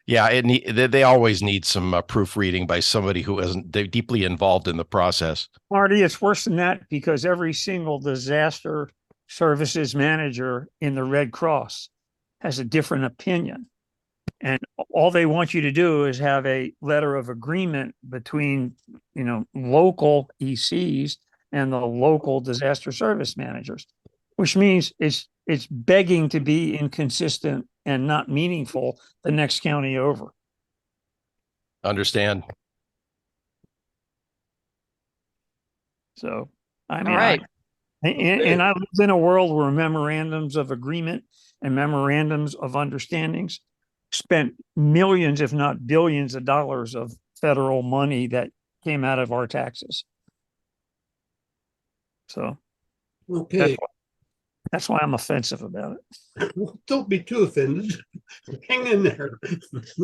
Yeah, they always need some proofreading by somebody who isn't deeply involved in the process. Marty, it's worse than that, because every single disaster services manager in the Red Cross has a different opinion. And all they want you to do is have a letter of agreement between, local ECs and the local disaster service managers, which means it's begging to be inconsistent and not meaningful the next county over. Understand. So, I mean, all right. And I live in a world where memorandums of agreement and memorandums of understandings spent millions, if not billions of dollars of federal money that came out of our taxes. So Okay. that's why I'm offensive about it. Don't be too offended. Hang in there.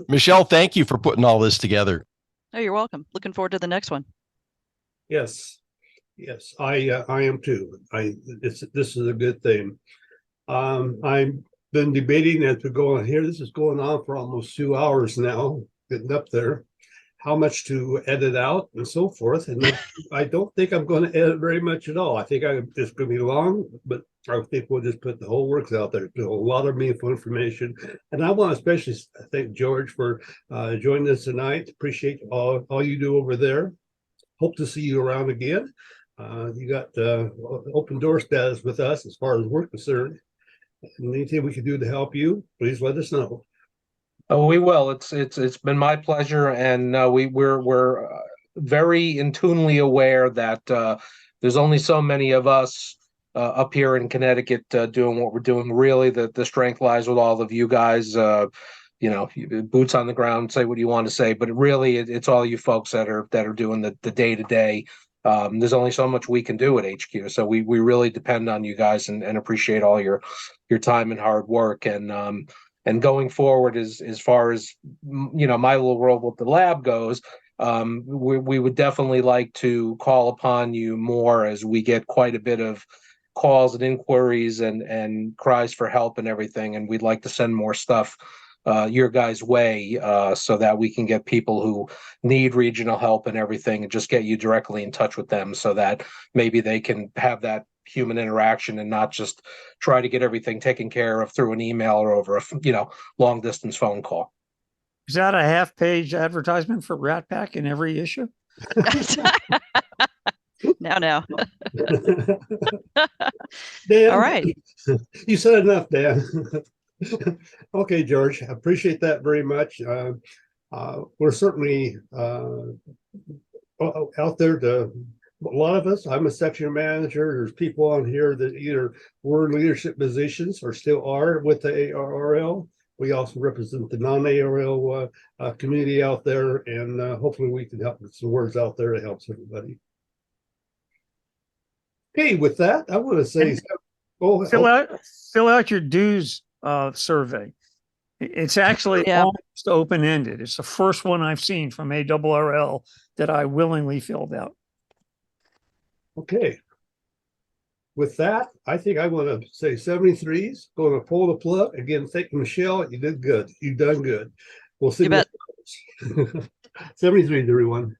Michelle, thank you for putting all this together. Oh, you're welcome. Looking forward to the next one. Yes. Yes, I am too. This is a good thing. I've been debating as we go on here. This is going on for almost 2 hours now, getting up there, how much to edit out and so forth. And I don't think I'm going to edit very much at all. I think it's going to be long, but I think we'll just put the whole works out there. There's a lot of meaningful information. And I want to especially thank George for joining us tonight. Appreciate all you do over there. Hope to see you around again. You got open door status with us as far as we're concerned. And anything we can do to help you, please let us know. Oh, we will. It's been my pleasure, and we're very intunely aware that there's only so many of us up here in Connecticut doing what we're doing. Really, the strength lies with all of you guys. You know, boots on the ground. Say what you want to say, but it's all you folks that are doing the day to day. There's only so much we can do at HQ, so we really depend on you guys and appreciate all your time and hard work. And going forward, as far as my little role with the lab goes, we would definitely like to call upon you more as we get quite a bit of calls and inquiries and cries for help and everything, and we'd like to send more stuff your guys' way so that we can get people who need regional help and everything and just get you directly in touch with them so that maybe they can have that human interaction and not just try to get everything taken care of through an email or over a long distance phone call. Is that a half-page advertisement for RATPAC in every issue? Now. Dan, All right. You said enough, Dan. Okay, George, I appreciate that very much. We're certainly out there to a lot of us. I'm a section manager. There's people on here that either were in leadership positions or still are with the ARRL. We also represent the non-ARRL community out there, and hopefully we can help with some words out there that helps everybody. Okay, with that, I want to say, fill out your dues survey. It's actually almost open-ended. It's the first one I've seen from ARRL that I willingly filled out. Okay. With that, I think I want to say 73s. Going to pull the plug again. Thank you, Michelle. You did good. You've done good. We'll see. You bet. 73s, everyone.